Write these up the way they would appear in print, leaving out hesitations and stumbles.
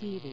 TV.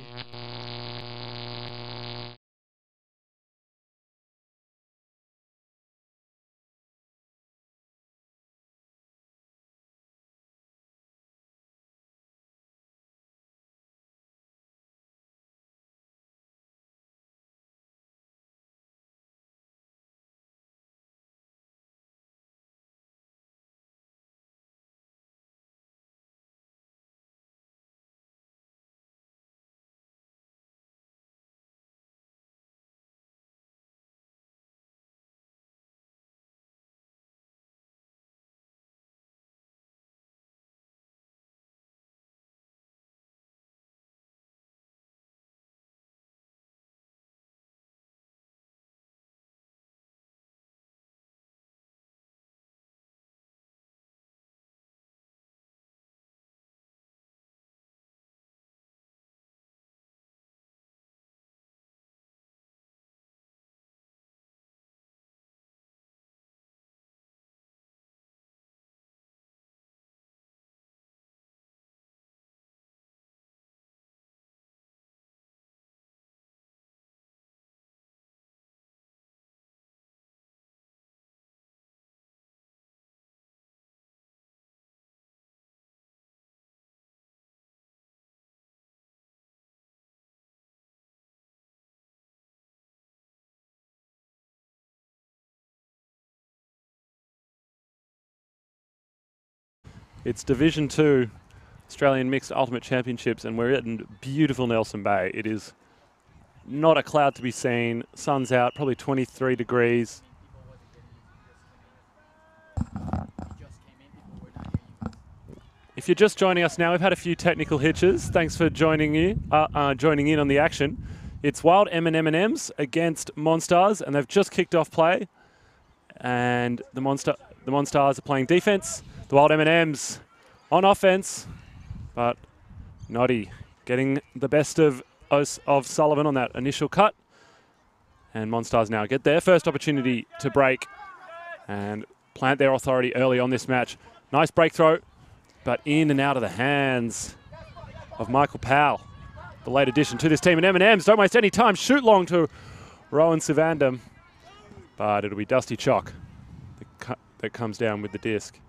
It's Division 2 Australian Mixed Ultimate Championships, and we're in beautiful Nelson Bay. It is not a cloud to be seen. Sun's out, probably 23 degrees. If you're just joining us now, we've had a few technical hitches. Thanks for joining in on the action. It's Wild M&M&Ms against Monstars, and they've just kicked off play. And the Monstars are playing defense. The Wild M&Ms on offense, but Noddy getting the best of Sullivan on that initial cut. And Monstars now get their first opportunity to break and plant their authority early on this match. Nice break throw, but in and out of the hands of Michael Powell. The late addition to this team. And M&Ms don't waste any time. Shoot long to Rowan Sivandam, but it'll be Dusty Chalk that comes down with the disc.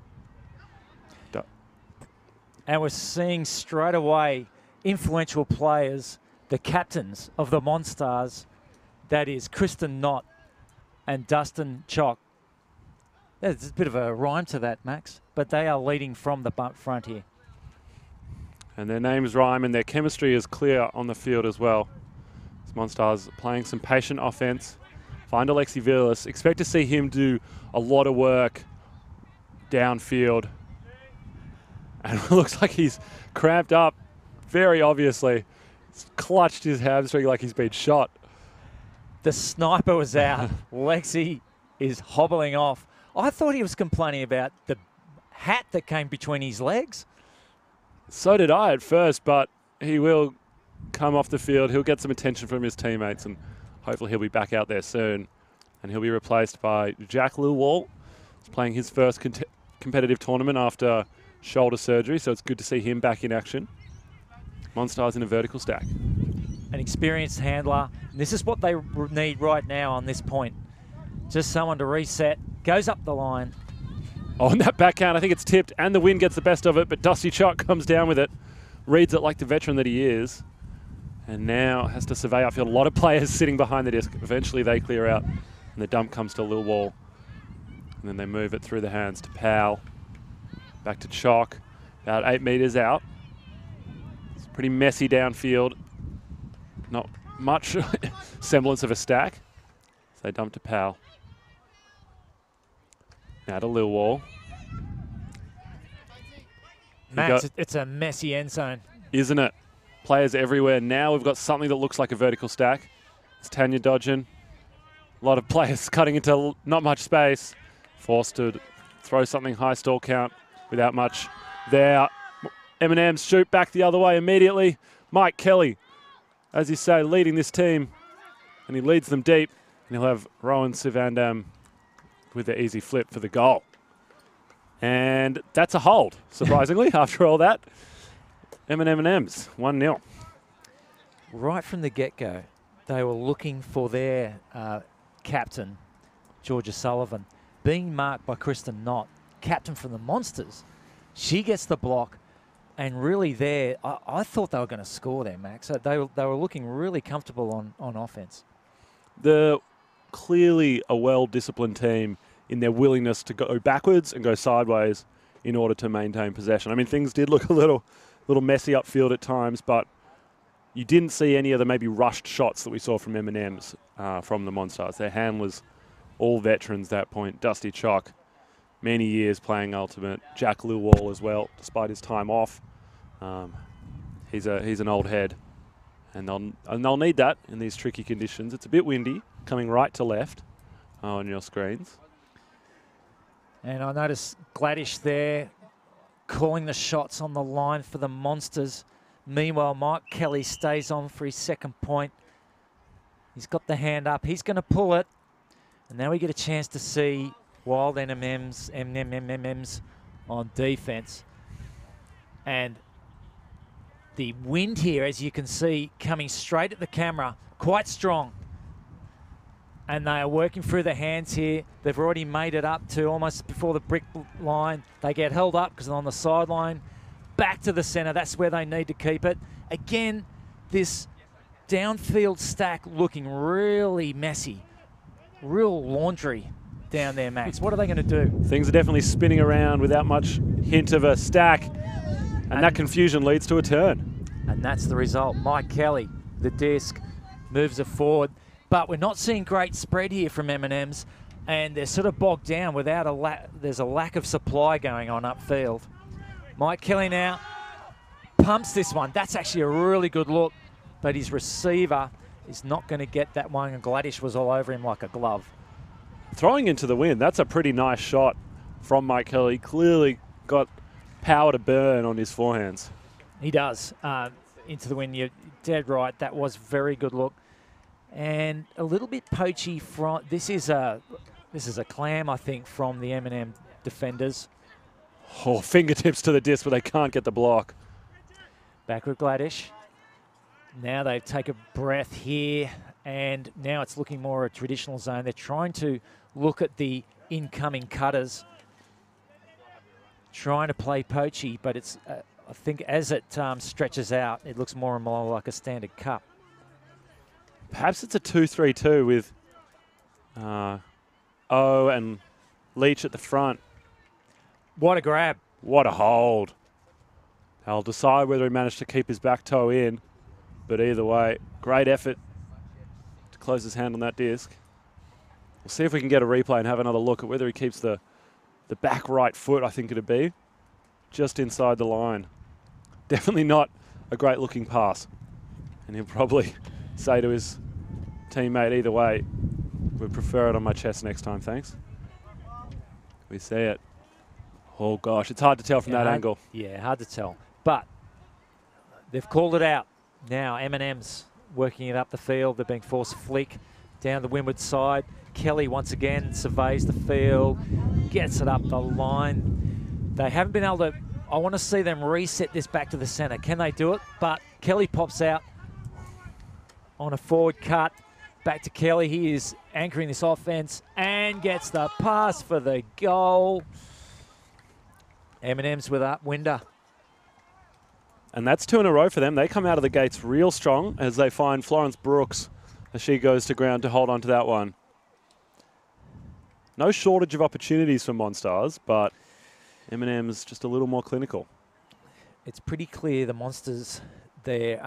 And we're seeing straight away influential players, the captains of the Monstars, that is Kristen Knott and Dustin Chalk. There's a bit of a rhyme to that, Max, but they are leading from the front here. And their names rhyme and their chemistry is clear on the field as well. This Monstars playing some patient offense. Find Alexi Villas. Expect to see him do a lot of work downfield. And it looks like he's cramped up, very obviously. He's clutched his hamstring like he's been shot. The sniper was out. Lexi is hobbling off. I thought he was complaining about the hat that came between his legs. So did I at first, but he will come off the field. He'll get some attention from his teammates, and hopefully he'll be back out there soon. And he'll be replaced by Jack Lilwall. He's playing his first competitive tournament after shoulder surgery, so it's good to see him back in action. Monstars in a vertical stack. An experienced handler. This is what they need right now on this point. Just someone to reset. Goes up the line. On that backhand, I think it's tipped, and the wind gets the best of it, but Dusty Chalk comes down with it. Reads it like the veteran that he is. And now has to survey upfield. A lot of players sitting behind the disc. Eventually they clear out, and the dump comes to Lilwall. And then they move it through the hands to Powell. Back to Chalk, about 8 meters out. It's pretty messy downfield. Not much semblance of a stack. So they dump to Powell. Now to Lilwall. Max, it's a messy end zone. Isn't it? Players everywhere. Now we've got something that looks like a vertical stack. It's Tanya dodging. A lot of players cutting into not much space. Forced to throw something high stall count without much there. M&M's shoot back the other way immediately. Mike Kelly, as you say, leading this team, and he leads them deep. And he'll have Rowan Sivandam with the easy flip for the goal. And that's a hold, surprisingly, after all that. M&M's 1-0. right from the get-go, they were looking for their captain, Georgia Sullivan, being marked by Kristen Knott, captain from the Monsters. She gets the block, and really there, I thought they were going to score there, Max. So they were looking really comfortable on offense. They're clearly a well-disciplined team in their willingness to go backwards and go sideways in order to maintain possession. I mean, things did look a little messy upfield at times, but you didn't see any of the maybe rushed shots that we saw from M&M's from the Monstars. Their handlers, all veterans at that point. Dusty Chalk, many years playing Ultimate. Jack Lilwall as well, despite his time off. He's an old head, and they'll need that in these tricky conditions. It's a bit windy, coming right to left on your screens. And I noticed Gladish there calling the shots on the line for the Monsters. Meanwhile, Mike Kelly stays on for his second point. He's got the hand up. He's going to pull it. And now we get a chance to see Wild M&M's on defense. And the wind here, as you can see, coming straight at the camera, quite strong. And they are working through the hands here. They've already made it up to almost before the brick line. They get held up because they're on the sideline. Back to the center. That's where they need to keep it. Again, this downfield stack looking really messy. Real laundry down there, Max. What are they going to do? Things are definitely spinning around without much hint of a stack. And that confusion leads to a turn. And that's the result. Mike Kelly, the disc, moves it forward. But we're not seeing great spread here from M&M's, and they're sort of bogged down without there's a lack of supply going on upfield. Mike Kelly now pumps this one. That's actually a really good look, but his receiver is not going to get that one, and Gladish was all over him like a glove. Throwing into the wind, that's a pretty nice shot from Mike Kelly. Clearly got power to burn on his forehands. He does. Into the wind, you're dead right. That was very good look. And a little bit poachy from this is a clam, I think, from the M&M defenders. Oh, fingertips to the disc, but they can't get the block. Back with Gladish. Now they take a breath here, and now it's looking more a traditional zone. They're trying to look at the incoming cutters, trying to play poachy, but it's I think as it stretches out, it looks more and more like a standard cup. Perhaps it's a 2-3-2 with O and Leach at the front. What a grab. What a hold. I'll decide whether he managed to keep his back toe in, but either way, great effort to close his hand on that disc. We'll see if we can get a replay and have another look at whether he keeps the back right foot, I think it'd be, just inside the line. Definitely not a great looking pass. And he'll probably say to his teammate, either way, we'd prefer it on my chest next time, thanks. We see it. Oh gosh, it's hard to tell from that angle. Yeah, hard to tell. But they've called it out. Now M&M's working it up the field. They're being forced to flick down the windward side. Kelly once again surveys the field, gets it up the line. They haven't been able to, I want to see them reset this back to the center. Can they do it? But Kelly pops out on a forward cut. Back to Kelly. He is anchoring this offense and gets the pass for the goal. M&M's with up Winder. And that's 2 in a row for them. They come out of the gates real strong as they find Florence Brooks as she goes to ground to hold on to that one. No shortage of opportunities for Monstars, but M&M's just a little more clinical. It's pretty clear the Monsters, their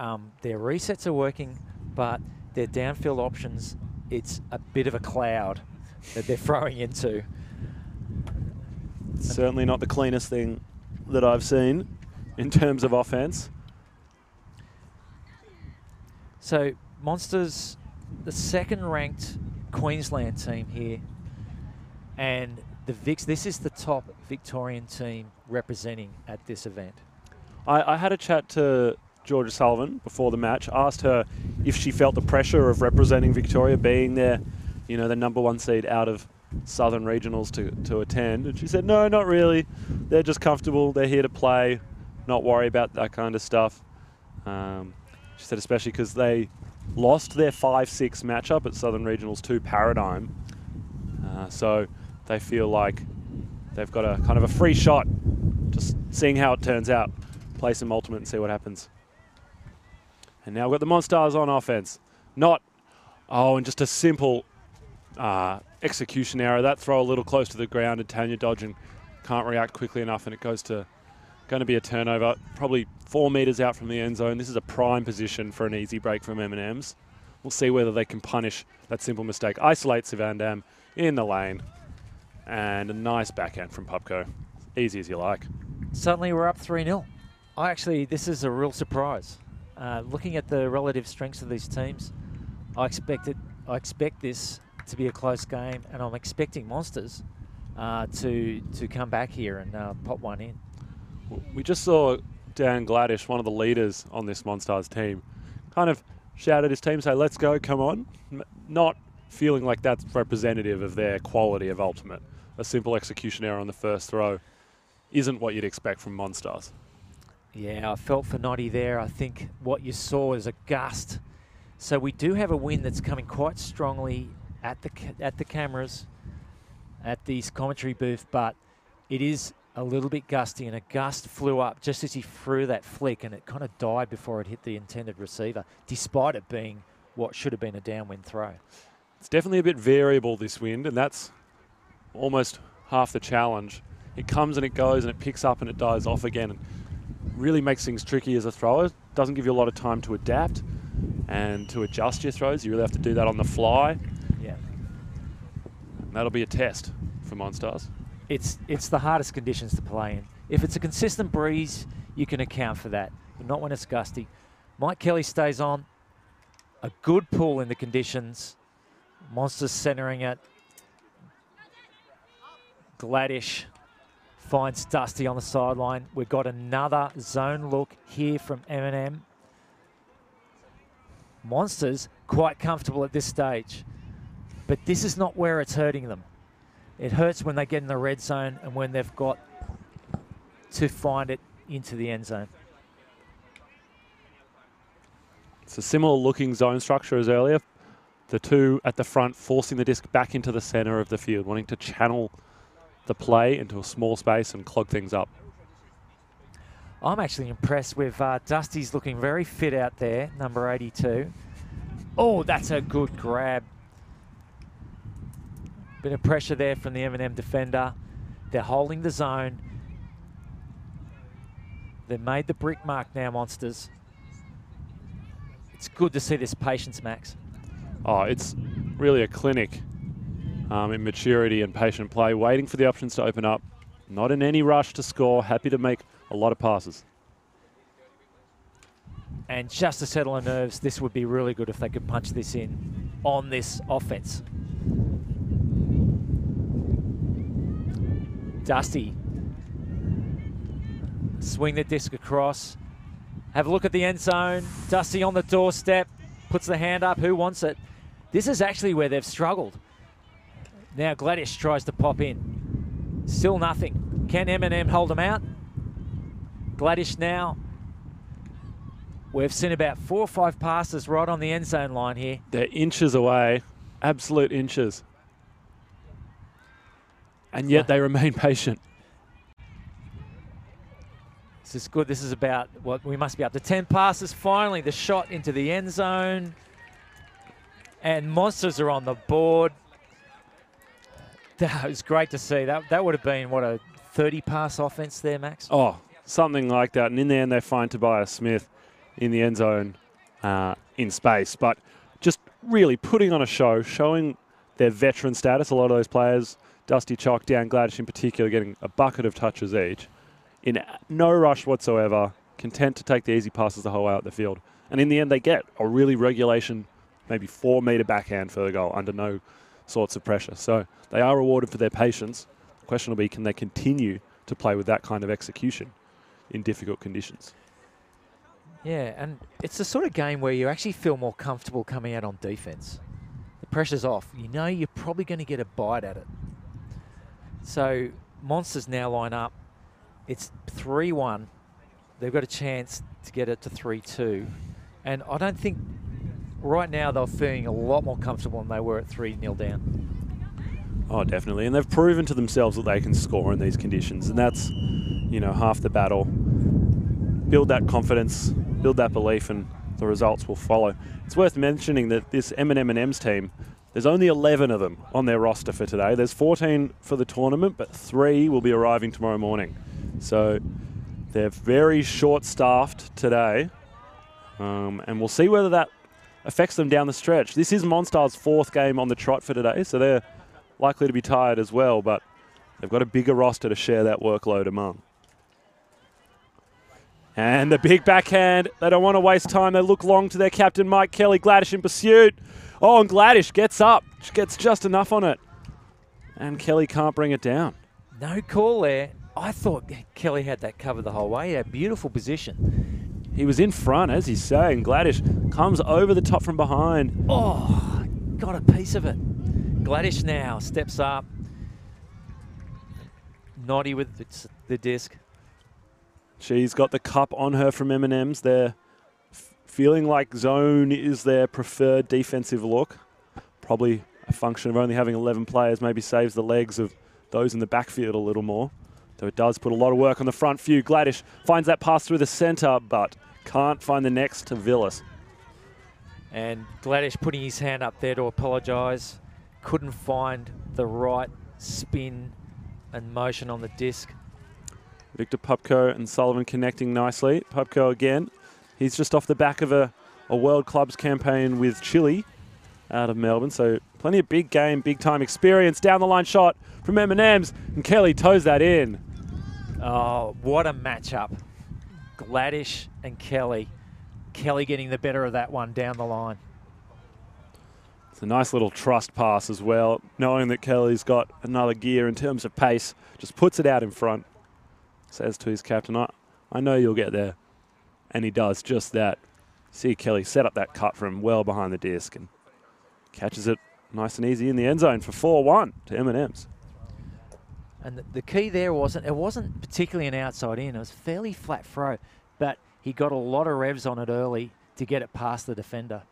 resets are working, but their downfield options, it's a bit of a cloud that they're throwing into. Certainly not the cleanest thing that I've seen in terms of offense. So Monsters, the second-ranked Queensland team here, and the Vics, this is the top Victorian team representing at this event. I had a chat to Georgia Sullivan before the match, asked her if she felt the pressure of representing Victoria, being there, you know, the #1 seed out of Southern Regionals to attend. And she said, no, not really. They're just comfortable. They're here to play, not worry about that kind of stuff. She She said especially because they lost their 5-6 matchup at Southern Regionals to Paradigm. So they feel like they've got a kind of a free shot, just seeing how it turns out. Play some ultimate and see what happens. And now we've got the Monstars on offense. And just a simple execution error. That throw a little close to the ground and Tanya dodging can't react quickly enough, and it going to be a turnover, probably 4 meters out from the end zone. This is a prime position for an easy break from M&M's. We'll see whether they can punish that simple mistake. Isolate Savandam in the lane, and a nice backhand from Pupko. Easy as you like. Suddenly we're up 3-0. This is a real surprise. Looking at the relative strengths of these teams, I expect this to be a close game, and I'm expecting Monsters to come back here and pop one in. We just saw Dan Gladish, one of the leaders on this Monstars team, kind of shout at his team, say, let's go, come on. Not feeling like that's representative of their quality of ultimate. A simple execution error on the first throw isn't what you'd expect from Monstars. Yeah, I felt for Noddy there. I think what you saw is a gust. So we do have a wind that's coming quite strongly at the cameras, at this commentary booth, but it is a little bit gusty, and a gust flew up just as he threw that flick, and it kind of died before it hit the intended receiver, despite it being what should have been a downwind throw. It's definitely a bit variable, this wind, and that's almost half the challenge. It comes and it goes and it picks up and it dies off again, and really makes things tricky as a thrower. Doesn't give you a lot of time to adapt and to adjust your throws. You really have to do that on the fly. Yeah. And that'll be a test for Monstars. It's the hardest conditions to play in. If it's a consistent breeze, you can account for that, but not when it's gusty. Mike Kelly stays on. A good pull in the conditions. Monsters centering it. Gladish finds Dusty on the sideline. We've got another zone look here from M&M. Monsters quite comfortable at this stage, but this is not where it's hurting them. It hurts when they get in the red zone and when they've got to find it into the end zone. It's a similar looking zone structure as earlier. The two at the front forcing the disc back into the center of the field, wanting to channel the play into a small space and clog things up. I'm actually impressed with Dusty's looking very fit out there, number 82. Oh, that's a good grab. Bit of pressure there from the M&M defender. They're holding the zone. They've made the brick mark now, Monsters. It's good to see this patience, Max. Oh, it's really a clinic in maturity and patient play, waiting for the options to open up. Not in any rush to score, happy to make a lot of passes. And just to settle the nerves, this would be really good if they could punch this in on this offense. Dusty. Swing the disc across. Have a look at the end zone. Dusty on the doorstep. Puts the hand up. Who wants it? This is actually where they've struggled. Now Gladish tries to pop in. Still nothing. Can M&M hold them out? Gladish now. We've seen about 4 or 5 passes right on the end zone line here. They're inches away. Absolute inches. And yet they remain patient. This is good. This is about what we must be up to 10 passes. Finally, the shot into the end zone. And Monsters are on the board. That was great to see. That would have been, what, a 30-pass offense there, Max? Oh, something like that. And in the end, they find Tobias Smith in the end zone in space. But just really putting on a show, showing their veteran status. A lot of those players, Dusty Chalk, Dan Gladish in particular, getting a bucket of touches each. In no rush whatsoever, content to take the easy passes the whole way out the field. And in the end, they get a really regulation, maybe 4-meter backhand for the goal under no sorts of pressure. So they are rewarded for their patience. The question will be, can they continue to play with that kind of execution in difficult conditions? Yeah, and it's the sort of game where you actually feel more comfortable coming out on defense. The pressure's off. You know you're probably going to get a bite at it. So Monsters now line up. It's 3-1. They've got a chance to get it to 3-2. And I don't think right now they're feeling a lot more comfortable than they were at 3-0 down. Oh, definitely. And they've proven to themselves that they can score in these conditions. And that's, you know, half the battle. Build that confidence, build that belief, and the results will follow. It's worth mentioning that this M&M&M's team, there's only 11 of them on their roster for today. There's 14 for the tournament, but 3 will be arriving tomorrow morning. So they're very short-staffed today. And we'll see whether that affects them down the stretch. This is Monstars' 4th game on the trot for today, so they're likely to be tired as well, but they've got a bigger roster to share that workload among. And the big backhand. They don't want to waste time. They look long to their captain, Mike Kelly. Gladish in pursuit. Oh, and Gladish gets up. Gets just enough on it. And Kelly can't bring it down. No call there. I thought Kelly had that covered the whole way. He had a beautiful position. He was in front, as he's saying. Gladish comes over the top from behind. Oh, got a piece of it. Gladish now steps up. Naughty with the disc. She's got the cup on her from M&M's. They're feeling like zone is their preferred defensive look. Probably a function of only having 11 players, maybe saves the legs of those in the backfield a little more. Though it does put a lot of work on the front few. Gladish finds that pass through the centre, but can't find the next to Villas. And Gladish putting his hand up there to apologise. Couldn't find the right spin and motion on the disc. Victor Pupko and Sullivan connecting nicely. Pupko again. He's just off the back of a World Clubs campaign with Chile out of Melbourne. So plenty of big game, big time experience. Down the line shot from M&M's, and Kelly toes that in. Oh, what a matchup. Gladish and Kelly. Kelly getting the better of that one down the line. It's a nice little trust pass as well, knowing that Kelly's got another gear in terms of pace. Just puts it out in front. Says to his captain, I know you'll get there. And he does just that. See Kelly set up that cut from well behind the disc and catches it nice and easy in the end zone for 4-1 to M&M's. And the key there wasn't particularly an outside in. It was fairly flat throw, but he got a lot of revs on it early to get it past the defender.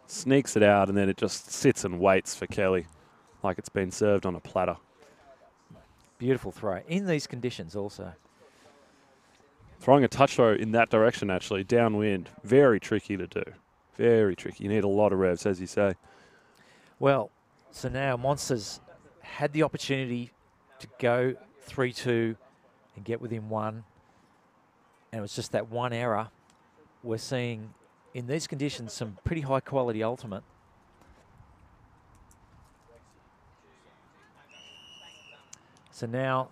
Sneaks it out, and then it just sits and waits for Kelly like it's been served on a platter. Beautiful throw in these conditions also. Throwing a touch throw in that direction, actually, downwind, very tricky to do. Very tricky. You need a lot of revs, as you say. Well, so now Monsters had the opportunity to go 3-2 and get within 1. And it was just that one error. We're seeing, in these conditions, some pretty high-quality ultimate. So now,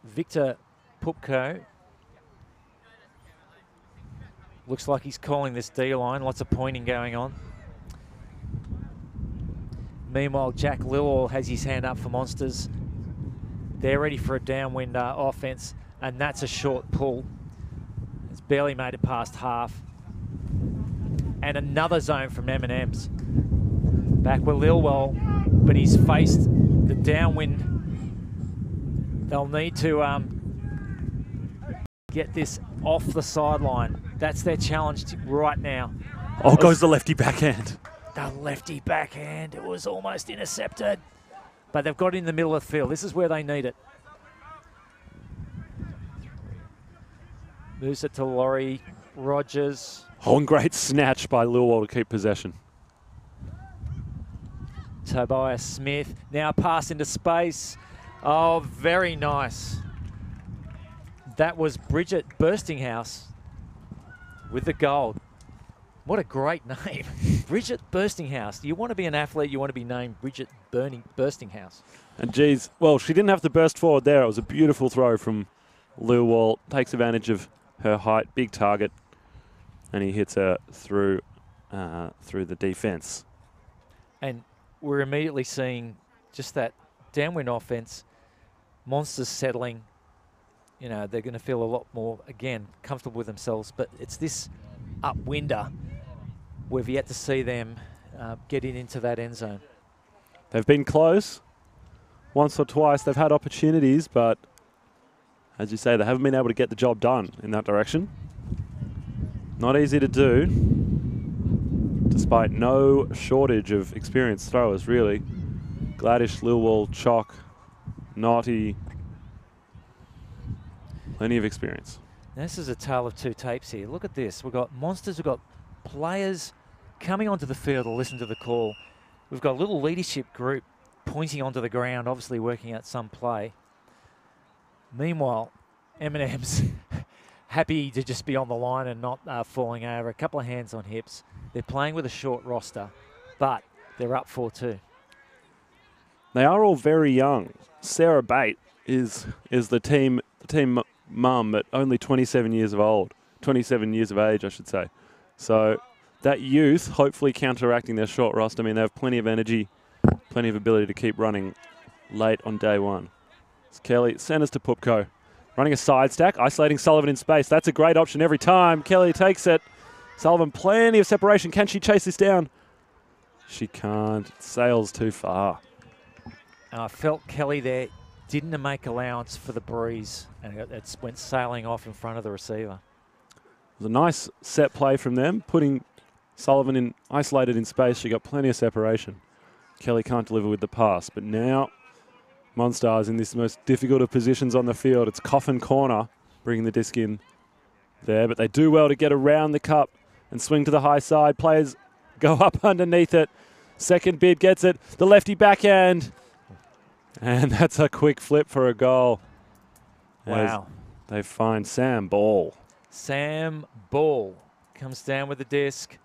Victor Pupko looks like he's calling this D-line. Lots of pointing going on. Meanwhile, Jack Lillall has his hand up for Monsters. They're ready for a downwind offense, and that's a short pull. It's barely made it past half. And another zone from M&M's. Back with Lillwell, but he's faced the downwind. They'll need to get this off the sideline. That's their challenge right now. Oh, goes the lefty backhand. The lefty backhand. It was almost intercepted. But they've got it in the middle of the field. This is where they need it. Moves it to Laurie Rogers. Oh, and great snatch by Lillwell to keep possession. Tobias Smith. Now pass into space. Oh, very nice. That was Bridget Burstinghouse with the gold. What a great name. Bridget Burstinghouse. You want to be an athlete, you want to be named Bridget Burstinghouse. And geez, well, she didn't have to burst forward there. It was a beautiful throw from Lillwell. Takes advantage of her height, big target, and he hits her through the defense. And we're immediately seeing just that downwind offense. Monsters settling. You know, they're going to feel a lot more, again, comfortable with themselves. But it's this upwinder. We've yet to see them getting into that end zone. They've been close once or twice. They've had opportunities, but as you say, they haven't been able to get the job done in that direction. Not easy to do, despite no shortage of experienced throwers, really. Gladish, Lilwall, Chalk, Naughty. Plenty of experience. This is a tale of two tapes here. Look at this. We've got Monsters, we've got players coming onto the field to listen to the call. We've got a little leadership group pointing onto the ground, obviously working out some play. Meanwhile, M&M's happy to just be on the line and not falling over. A couple of hands on hips. They're playing with a short roster, but they're up 4-2. They are all very young. Sarah Bate is the team mum, but only 27 years of old. 27 years of age, I should say. So that youth hopefully counteracting their short roster. I mean, they have plenty of energy, plenty of ability to keep running late on day one. It's Kelly, centers to Pupko. Running a side stack, isolating Sullivan in space. That's a great option every time. Kelly takes it. Sullivan, plenty of separation. Can she chase this down? She can't. It sails too far. I felt Kelly there didn't make allowance for the breeze, and it went sailing off in front of the receiver. It was a nice set play from them, putting Sullivan in isolated in space. She got plenty of separation. Kelly can't deliver with the pass, but now Monstars in this most difficult of positions on the field. It's coffin corner, bringing the disc in there, but they do well to get around the cup and swing to the high side. Players go up underneath it. Second bid gets it. The lefty backhand. And that's a quick flip for a goal. Wow. They find Sam Ball. Sam Ball comes down with the disc.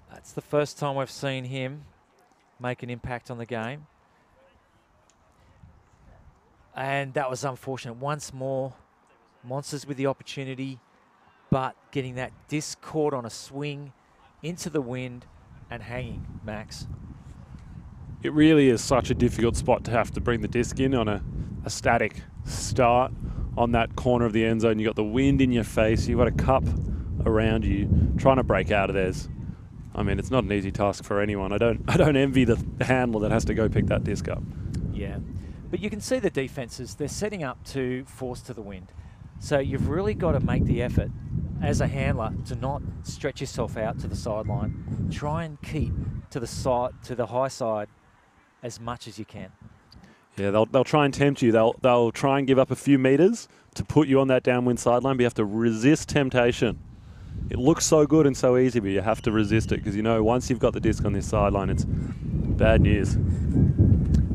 That's the first time we've seen him make an impact on the game. And that was unfortunate. Once more, Monsters with the opportunity, but getting that disc caught on a swing into the wind and hanging, Max. It really is such a difficult spot to have to bring the disc in on a static start on that corner of the end zone. You've got the wind in your face. You've got a cup around you. Trying to break out of theirs. I mean, it's not an easy task for anyone. I don't envy the handler that has to go pick that disc up. Yeah. But you can see the defenses, they're setting up to force to the wind. So you've really got to make the effort as a handler to not stretch yourself out to the sideline. Try and keep to the side, to the high side as much as you can. Yeah, they'll try and tempt you. They'll try and give up a few meters to put you on that downwind sideline, but you have to resist temptation. It looks so good and so easy, but you have to resist it because you know once you've got the disc on this sideline, it's bad news.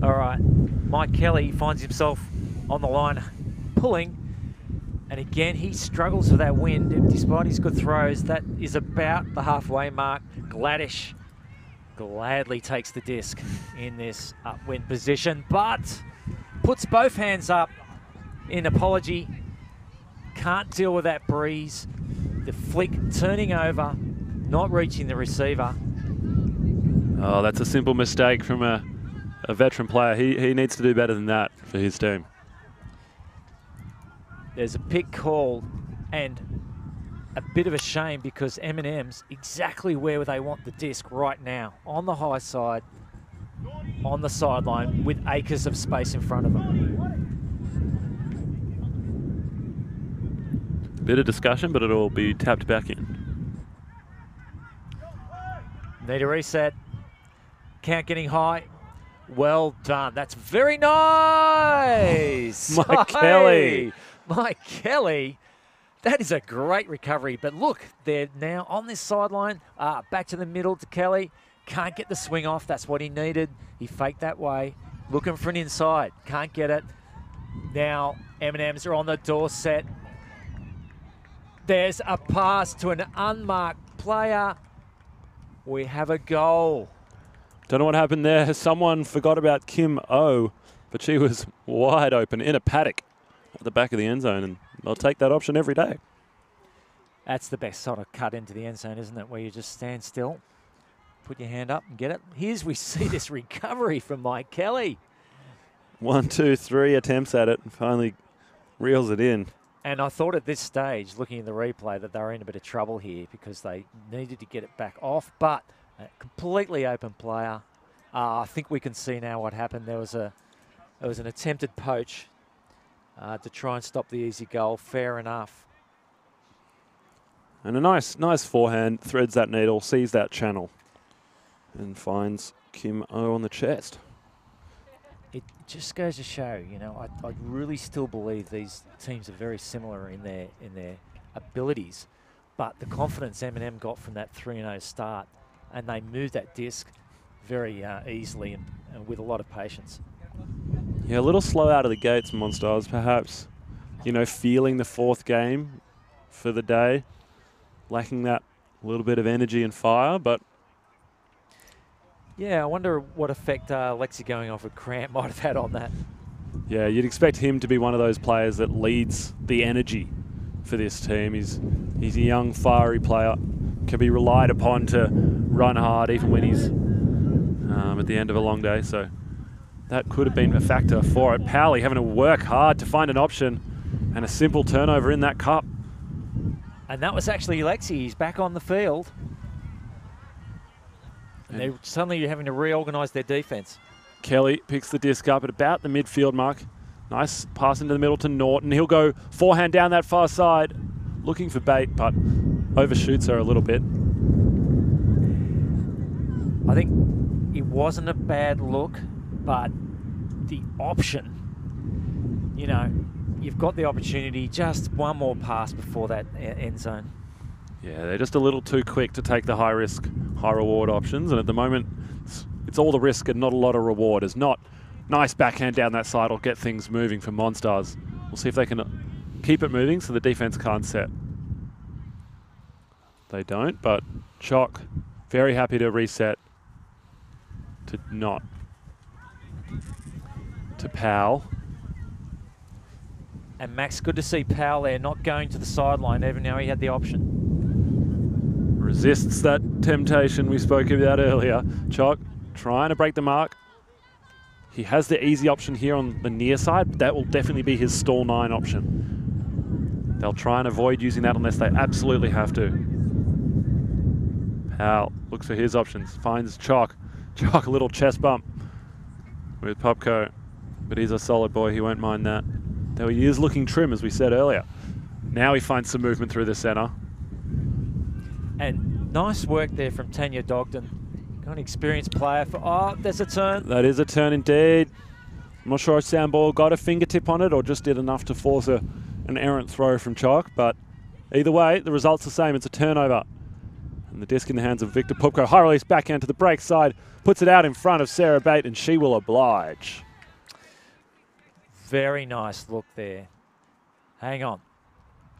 All right, Mike Kelly finds himself on the line pulling, and again he struggles with that wind despite his good throws. That is about the halfway mark. Gladish gladly takes the disc in this upwind position, but puts both hands up in apology. Can't deal with that breeze. The flick turning over, not reaching the receiver. Oh, that's a simple mistake from a veteran player. He needs to do better than that for his team. There's a pick call and a bit of a shame because M&M's exactly where they want the disc right now, on the high side, on the sideline with acres of space in front of them. Bit of discussion, but it'll be tapped back in. Need a reset. Count getting high. Well done. That's very nice. Mike Kelly. Mike Kelly. That is a great recovery. But look, they're now on this sideline. Back to the middle to Kelly. Can't get the swing off. That's what he needed. He faked that way. Looking for an inside. Can't get it. Now M&M's are on the doorstep. There's a pass to an unmarked player. We have a goal. Don't know what happened there. Someone forgot about Kim O, but she was wide open in a paddock at the back of the end zone, and they'll take that option every day. That's the best sort of cut into the end zone, isn't it? Where you just stand still, put your hand up and get it. Here's we see this recovery from Mike Kelly. 1, 2, 3 attempts at it and finally reels it in. And I thought at this stage, looking at the replay, that they were in a bit of trouble here because they needed to get it back off, but a completely open player. I think we can see now what happened. There was an attempted poach to try and stop the easy goal. Fair enough. And a nice forehand, threads that needle, sees that channel, and finds Kim O on the chest. It just goes to show, you know, I really still believe these teams are very similar in their abilities, but the confidence M&M got from that 3-0 start, and they moved that disc very easily and with a lot of patience. Yeah, a little slow out of the gates, Monstars, perhaps. You know, feeling the fourth game for the day, lacking that little bit of energy and fire, but yeah, I wonder what effect Lexi going off with cramp might have had on that. yeah, you'd expect him to be one of those players that leads the energy for this team. He's a young, fiery player, can be relied upon to run hard even when he's at the end of a long day. So that could have been a factor for it. Powley having to work hard to find an option and a simple turnover in that cup. And that was actually Lexi. He's back on the field. And they're suddenly having to reorganise their defence. Kelly picks the disc up at about the midfield mark. Nice pass into the middle to Norton. He'll go forehand down that far side, looking for bait, but overshoots her a little bit. I think it wasn't a bad look, but the option, you know, you've got the opportunity, just one more pass before that end zone. Yeah, they're just a little too quick to take the high-risk, high-reward options, and at the moment, it's all the risk and not a lot of reward. It's not nice backhand down that side will get things moving for Monstars. We'll see if they can keep it moving so the defense can't set. They don't, but Chock very happy to reset to not. To Powell. And Max, good to see Powell there, not going to the sideline, even though he had the option. Resists that temptation we spoke about earlier. Chock trying to break the mark. He has the easy option here on the near side, but that will definitely be his stall 9 option. They'll try and avoid using that unless they absolutely have to. Powell looks for his options, finds Chock. Chock a little chest bump with Popko, but he's a solid boy, he won't mind that. Though he is looking trim, as we said earlier. Now he finds some movement through the centre. And nice work there from Tanya Dogden. Got an experienced player for, oh, there's a turn. That is a turn indeed. I'm not sure if Sandball got a fingertip on it or just did enough to force an errant throw from Chock, but either way, the result's the same. It's a turnover. And the disc in the hands of Victor Pupko. High release backhand to the break side, puts it out in front of Sarah Bate, and she will oblige. Very nice look there. Hang on.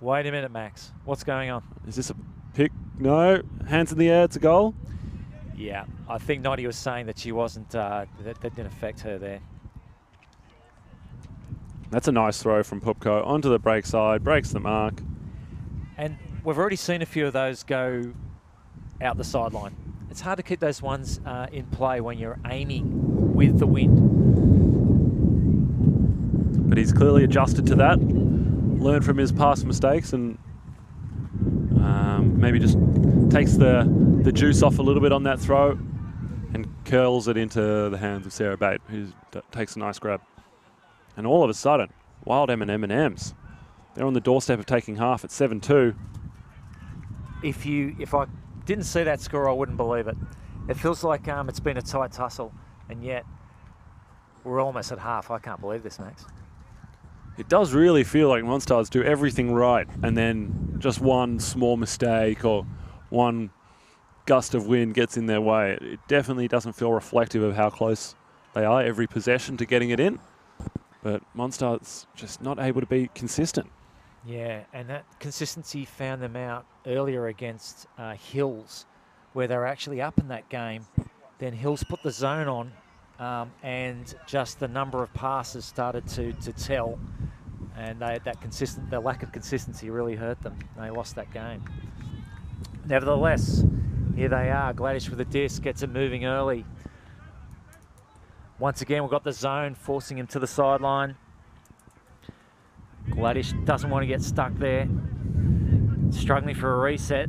Wait a minute, Max. What's going on? Is this a pick? No. Hands in the air, it's a goal. Yeah, I think Noddy was saying that she wasn't, that didn't affect her there. That's a nice throw from Pupko onto the break side, breaks the mark. And we've already seen a few of those go out the sideline. It's hard to keep those ones in play when you're aiming with the wind. But he's clearly adjusted to that, learned from his past mistakes, and maybe just takes the juice off a little bit on that throw and curls it into the hands of Sarah Bate, who takes a nice grab. And all of a sudden, Wild M&M&Ms, they're on the doorstep of taking half at 7-2. If I didn't see that score, I wouldn't believe it. It feels like it's been a tight tussle, and yet we're almost at half. I can't believe this, Max. It does really feel like Monstars do everything right, and then just one small mistake or one gust of wind gets in their way. It definitely doesn't feel reflective of how close they are every possession to getting it in. But Monstars just not able to be consistent. Yeah, and that consistency found them out earlier against Hills, where they were actually up in that game. Then Hills put the zone on, and just the number of passes started to tell, and the lack of consistency really hurt them. They lost that game. Nevertheless, here they are. Gladish with the disc, gets it moving early. Once again, we've got the zone forcing him to the sideline. Gladish doesn't want to get stuck there. Struggling for a reset.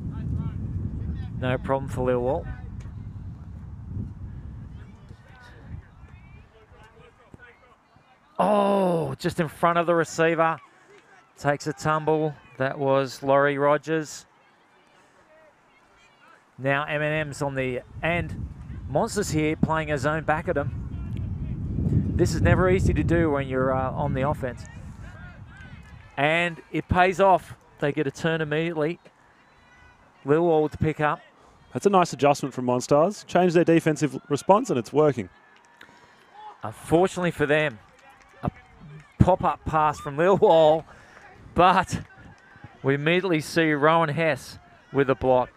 No problem for Lil Walt. Oh, just in front of the receiver. Takes a tumble. That was Laurie Rogers. Now M&M's on the end. Monsters here playing a zone back at them. This is never easy to do when you're on the offense. And it pays off. They get a turn immediately. Lilwall to pick up. That's a nice adjustment from Monstars. Change their defensive response and it's working. Unfortunately for them, a pop-up pass from Lilwall, but we immediately see Rowan Hess with a block.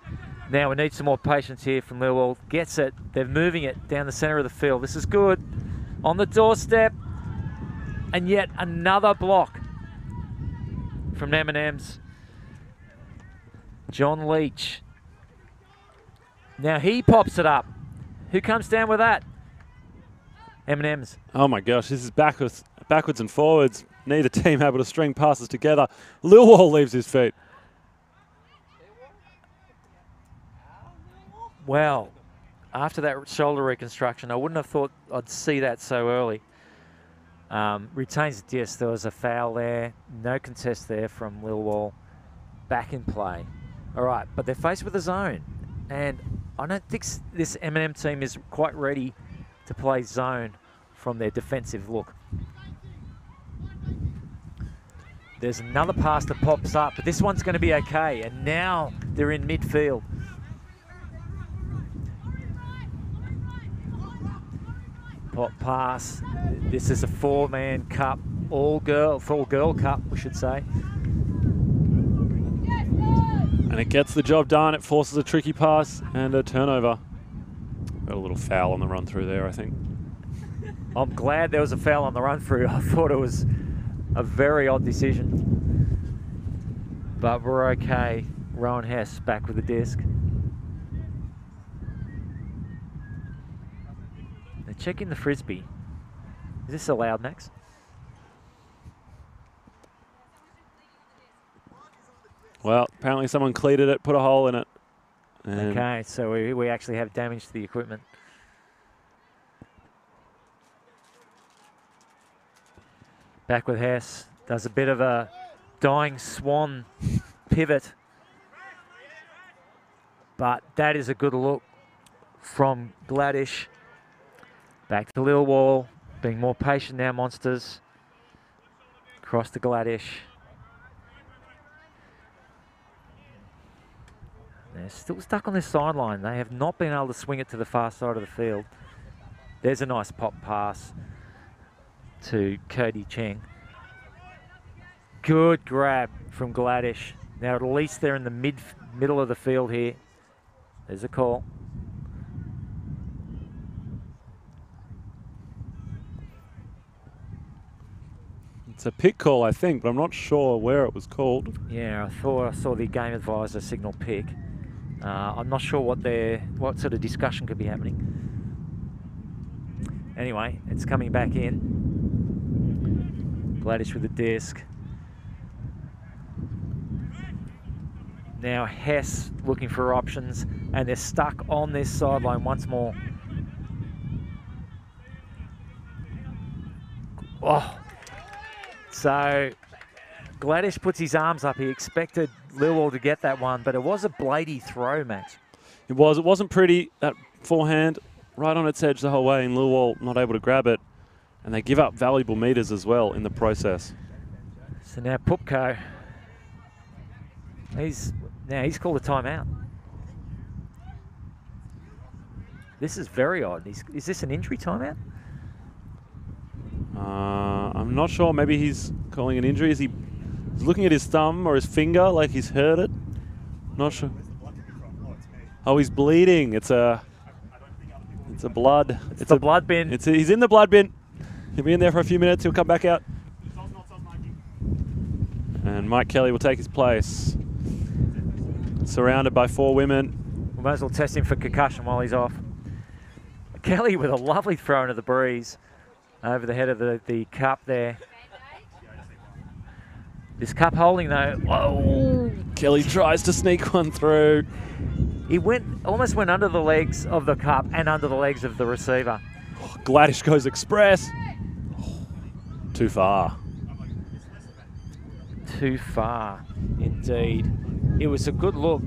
Now we need some more patience here from Lilwall. Gets it. They're moving it down the centre of the field. This is good. On the doorstep. And yet another block from M&M's. John Leach. Now he pops it up. Who comes down with that? M&M's. Oh my gosh, this is backwards and forwards. Neither team able to string passes together. Lilwall leaves his feet. Well, after that shoulder reconstruction, I wouldn't have thought I'd see that so early. Retains the disc. There was a foul there. No contest there from Lilwall. Back in play. All right, but they're faced with a zone. And I don't think this M&M team is quite ready to play zone from their defensive look. There's another pass that pops up, but this one's going to be okay. And now they're in midfield. Pop pass. This is a four-man cup, all-girl cup, we should say. And it gets the job done. It forces a tricky pass and a turnover. Got a little foul on the run through there, I think. I'm glad there was a foul on the run through. I thought it was a very odd decision. But we're okay. Rowan Hess back with the disc. They're checking the frisbee. Is this allowed, Max? Well, apparently someone cleated it, put a hole in it. And okay, so we actually have damage to the equipment. Back with Hess. Does a bit of a dying swan pivot. But that is a good look from Gladish. Back to Lilwall. Being more patient now, Monsters. Across to Gladish. They're still stuck on this sideline. They have not been able to swing it to the far side of the field. There's a nice pop pass to Cody Cheng. Good grab from Gladish. Now at least they're in the middle of the field here. There's a call. it's a pick call, I think, but I'm not sure where it was called. Yeah, I thought I saw the game advisor signal pick. I'm not sure what sort of discussion could be happening. Anyway, it's coming back in. Gladish with the disc. Now Hess looking for options, and they're stuck on this sideline once more. Oh, so Gladish puts his arms up. He expected Lilwall to get that one, but it was a bladey throw, Max. It was. It wasn't pretty. That forehand right on its edge the whole way, and Lilwall not able to grab it. And they give up valuable meters as well in the process. So now Pupko, he's called a timeout. This is very odd. Is this an injury timeout? I'm not sure. Maybe he's calling an injury. Is he looking at his thumb or his finger like he's hurt it? Not sure. Oh, he's bleeding. It's a blood. It's a blood bin. He's in the blood bin. He'll be in there for a few minutes. He'll come back out. And Mike Kelly will take his place. Surrounded by 4 women. We might as well test him for concussion while he's off. Kelly with a lovely throw into the breeze over the head of the cup there. This cup holding though. Whoa! Kelly tries to sneak one through. He almost went under the legs of the cup and under the legs of the receiver. Oh, Gladish goes express. Too far. Too far, indeed. It was a good look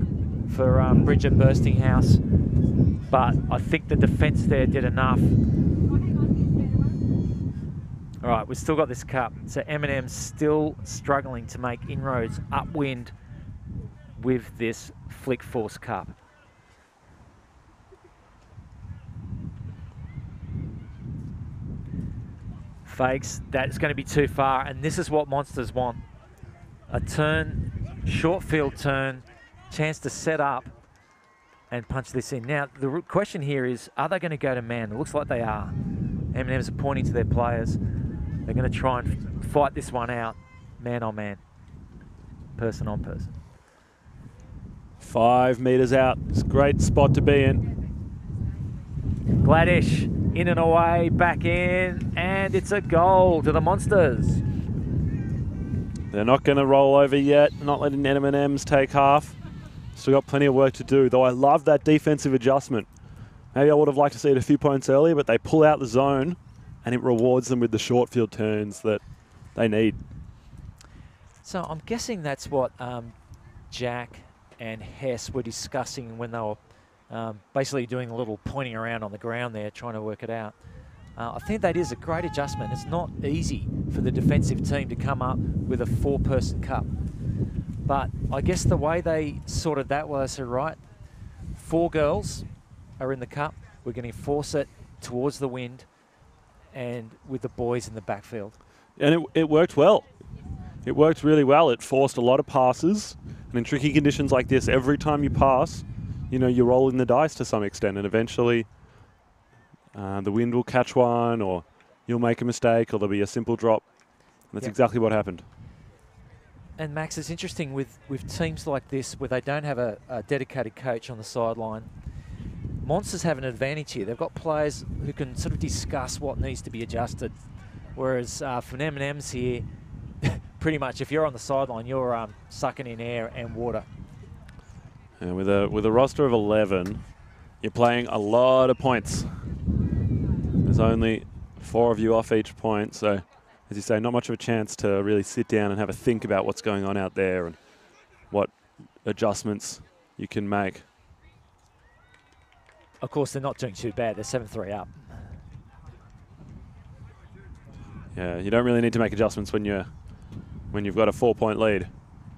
for Bridget Burstinghouse, but I think the defence there did enough. All right, we've still got this cup. So M&M's still struggling to make inroads upwind with this Flick Force Cup. Fakes, that's going to be too far, and this is what Monsters want. A turn, short field turn, chance to set up and punch this in. Now, the question here is, are they going to go to man? It looks like they are. M&M's are pointing to their players. They're going to try and fight this one out, man on man, person on person. 5 metres out. It's a great spot to be in. Gladish in and away, back in, and it's a goal to the Monsters. They're not going to roll over yet, not letting M&M's take half. Still got plenty of work to do, though I love that defensive adjustment. Maybe I would have liked to see it a few points earlier, but they pull out the zone and it rewards them with the short field turns that they need. So I'm guessing that's what Jack and Hess were discussing when they were basically doing a little pointing around on the ground there, trying to work it out. I think that is a great adjustment. It's not easy for the defensive team to come up with a 4-person cup. But I guess the way they sorted that was, right, 4 girls are in the cup. We're going to force it towards the wind and with the boys in the backfield. And it worked well. It worked really well. It forced a lot of passes. And in tricky conditions like this, every time you pass, you know, you're rolling the dice to some extent, and eventually the wind will catch one, or you'll make a mistake, or there'll be a simple drop. And that's exactly what happened. And Max, it's interesting with teams like this where they don't have a dedicated coach on the sideline. Monsters have an advantage here. They've got players who can sort of discuss what needs to be adjusted. Whereas for M&M's here, pretty much if you're on the sideline, you're sucking in air and water. And with a roster of 11, you're playing a lot of points. There's only 4 of you off each point, so as you say, not much of a chance to really sit down and have a think about what's going on out there and what adjustments you can make. Of course, they're not doing too bad. They're 7-3 up. Yeah, you don't really need to make adjustments when you've got a 4-point lead in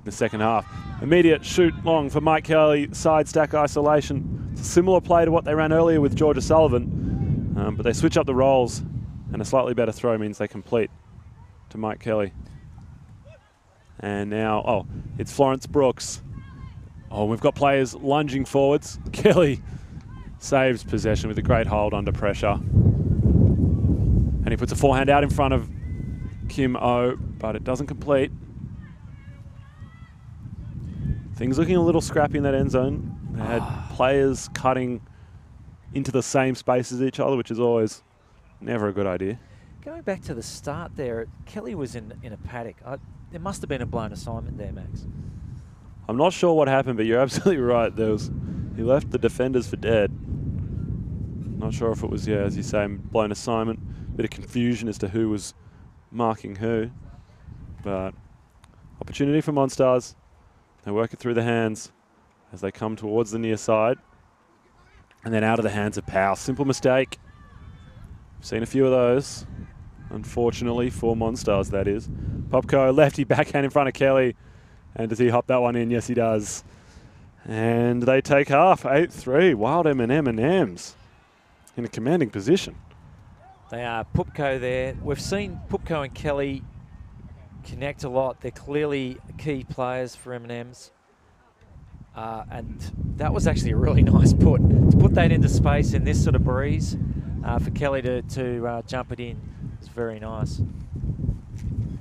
the second half. Immediate shoot long for Mike Kelly, side stack isolation. It's a similar play to what they ran earlier with Georgia Sullivan, but they switch up the roles, and a slightly better throw means they complete to Mike Kelly. And now, it's Florence Brooks. We've got players lunging forwards. Kelly saves possession with a great hold under pressure. And he puts a forehand out in front of Kim O, but it doesn't complete. Things looking a little scrappy in that end zone. They had players cutting into the same space as each other, which is always never a good idea. Going back to the start there, Kelly was in a paddock. There must have been a blown assignment there, Max. I'm not sure what happened, but you're absolutely right. He left the defenders for dead. Not sure if it was, as you say, blown assignment. Bit of confusion as to who was marking who. But opportunity for Monstars. They work it through the hands as they come towards the near side. And then out of the hands of Powell. Simple mistake. We've seen a few of those. Unfortunately for Monstars, that is. Popko, lefty backhand in front of Kelly. And does he hop that one in? Yes, he does. And they take half, 8-3. Wild M&M&Ms in a commanding position. They are. Pupko there. We've seen Pupko and Kelly connect a lot. They're clearly key players for M&Ms. And that was actually a really nice put. To put that into space in this sort of breeze, for Kelly to jump it in is very nice.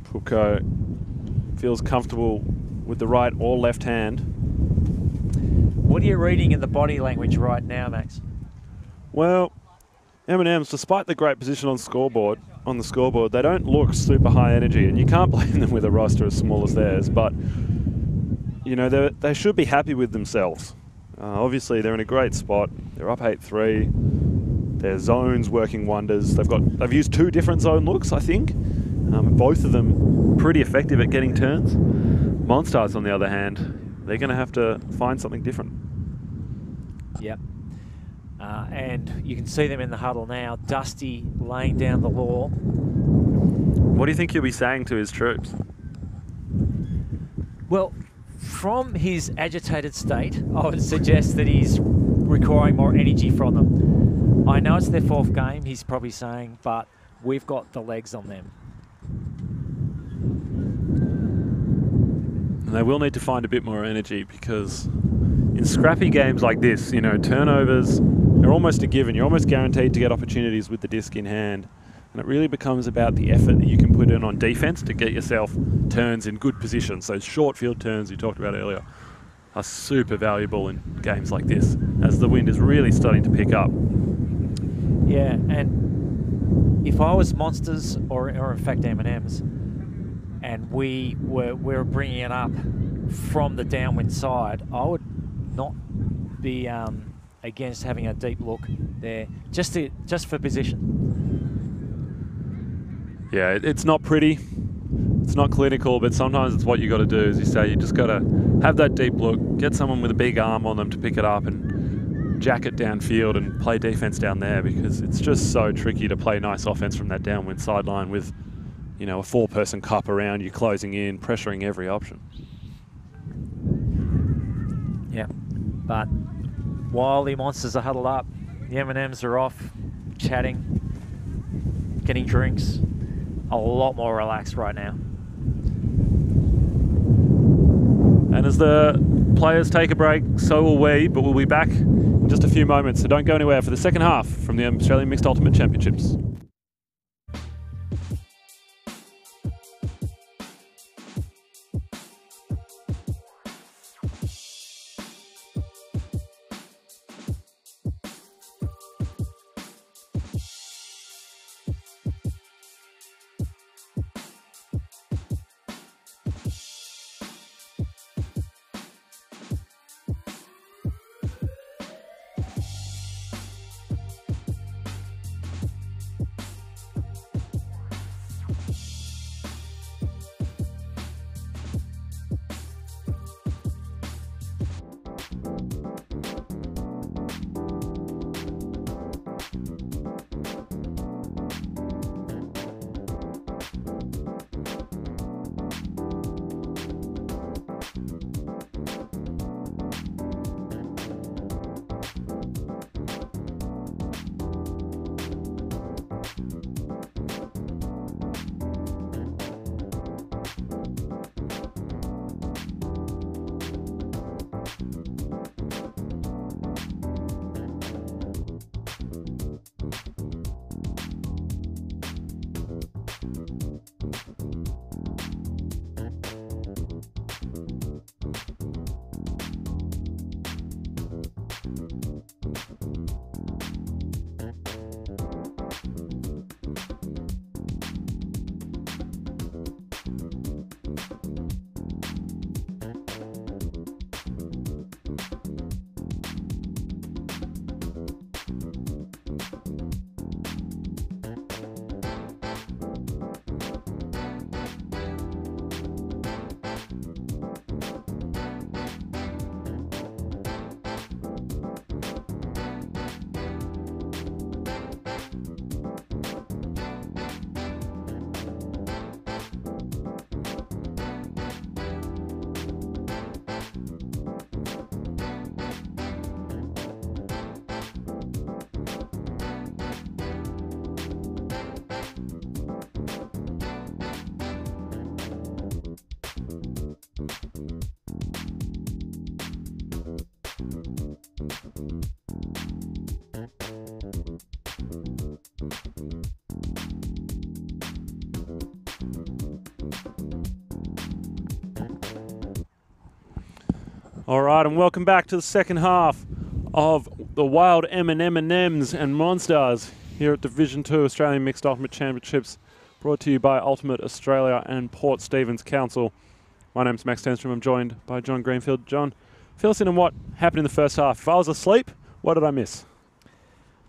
Pupko feels comfortable with the right or left hand. What are you reading in the body language right now, Max? Well, M&M's, despite the great position on the scoreboard, they don't look super high energy, and you can't blame them with a roster as small as theirs, but you know, they should be happy with themselves. Obviously, they're in a great spot. They're up 8-3. Their zone's working wonders. They've used 2 different zone looks, I think. Both of them pretty effective at getting turns. Monstars, on the other hand, they're going to have to find something different. Yep. And you can see them in the huddle now. Dusty laying down the law. What do you think he'll be saying to his troops? Well, from his agitated state, I would suggest that he's requiring more energy from them. I know it's their 4th game, he's probably saying, but we've got the legs on them. And they will need to find a bit more energy, because in scrappy games like this, you know, turnovers are almost a given. You're almost guaranteed to get opportunities with the disc in hand. And it really becomes about the effort that you can put in on defense to get yourself turns in good positions. Those short field turns you talked about earlier are super valuable in games like this, as the wind is really starting to pick up. Yeah, and if I was Monsters, or in fact M&M's, and we were bringing it up from the downwind side, I would not be against having a deep look there, just for position. Yeah, it's not pretty, it's not clinical, but sometimes it's what you got to do. As you say, you just got to have that deep look, get someone with a big arm on them to pick it up and jack it downfield and play defense down there, because it's just so tricky to play nice offense from that downwind sideline with, you know, a 4-person cup around you, closing in, pressuring every option. Yeah, but while the Monsters are huddled up, the M&Ms are off, chatting, getting drinks. A lot more relaxed right now. And as the players take a break, so will we, but we'll be back in just a few moments, so don't go anywhere for the second half from the Australian Mixed Ultimate Championships. All right, and welcome back to the second half of the Wild M&M&Ms and Monstars here at Division 2 Australian Mixed Ultimate Championships, brought to you by Ultimate Australia and Port Stephens Council. My name's Max Tenstrom. I'm joined by John Greenfield. John, fill us in on what happened in the first half. If I was asleep, what did I miss?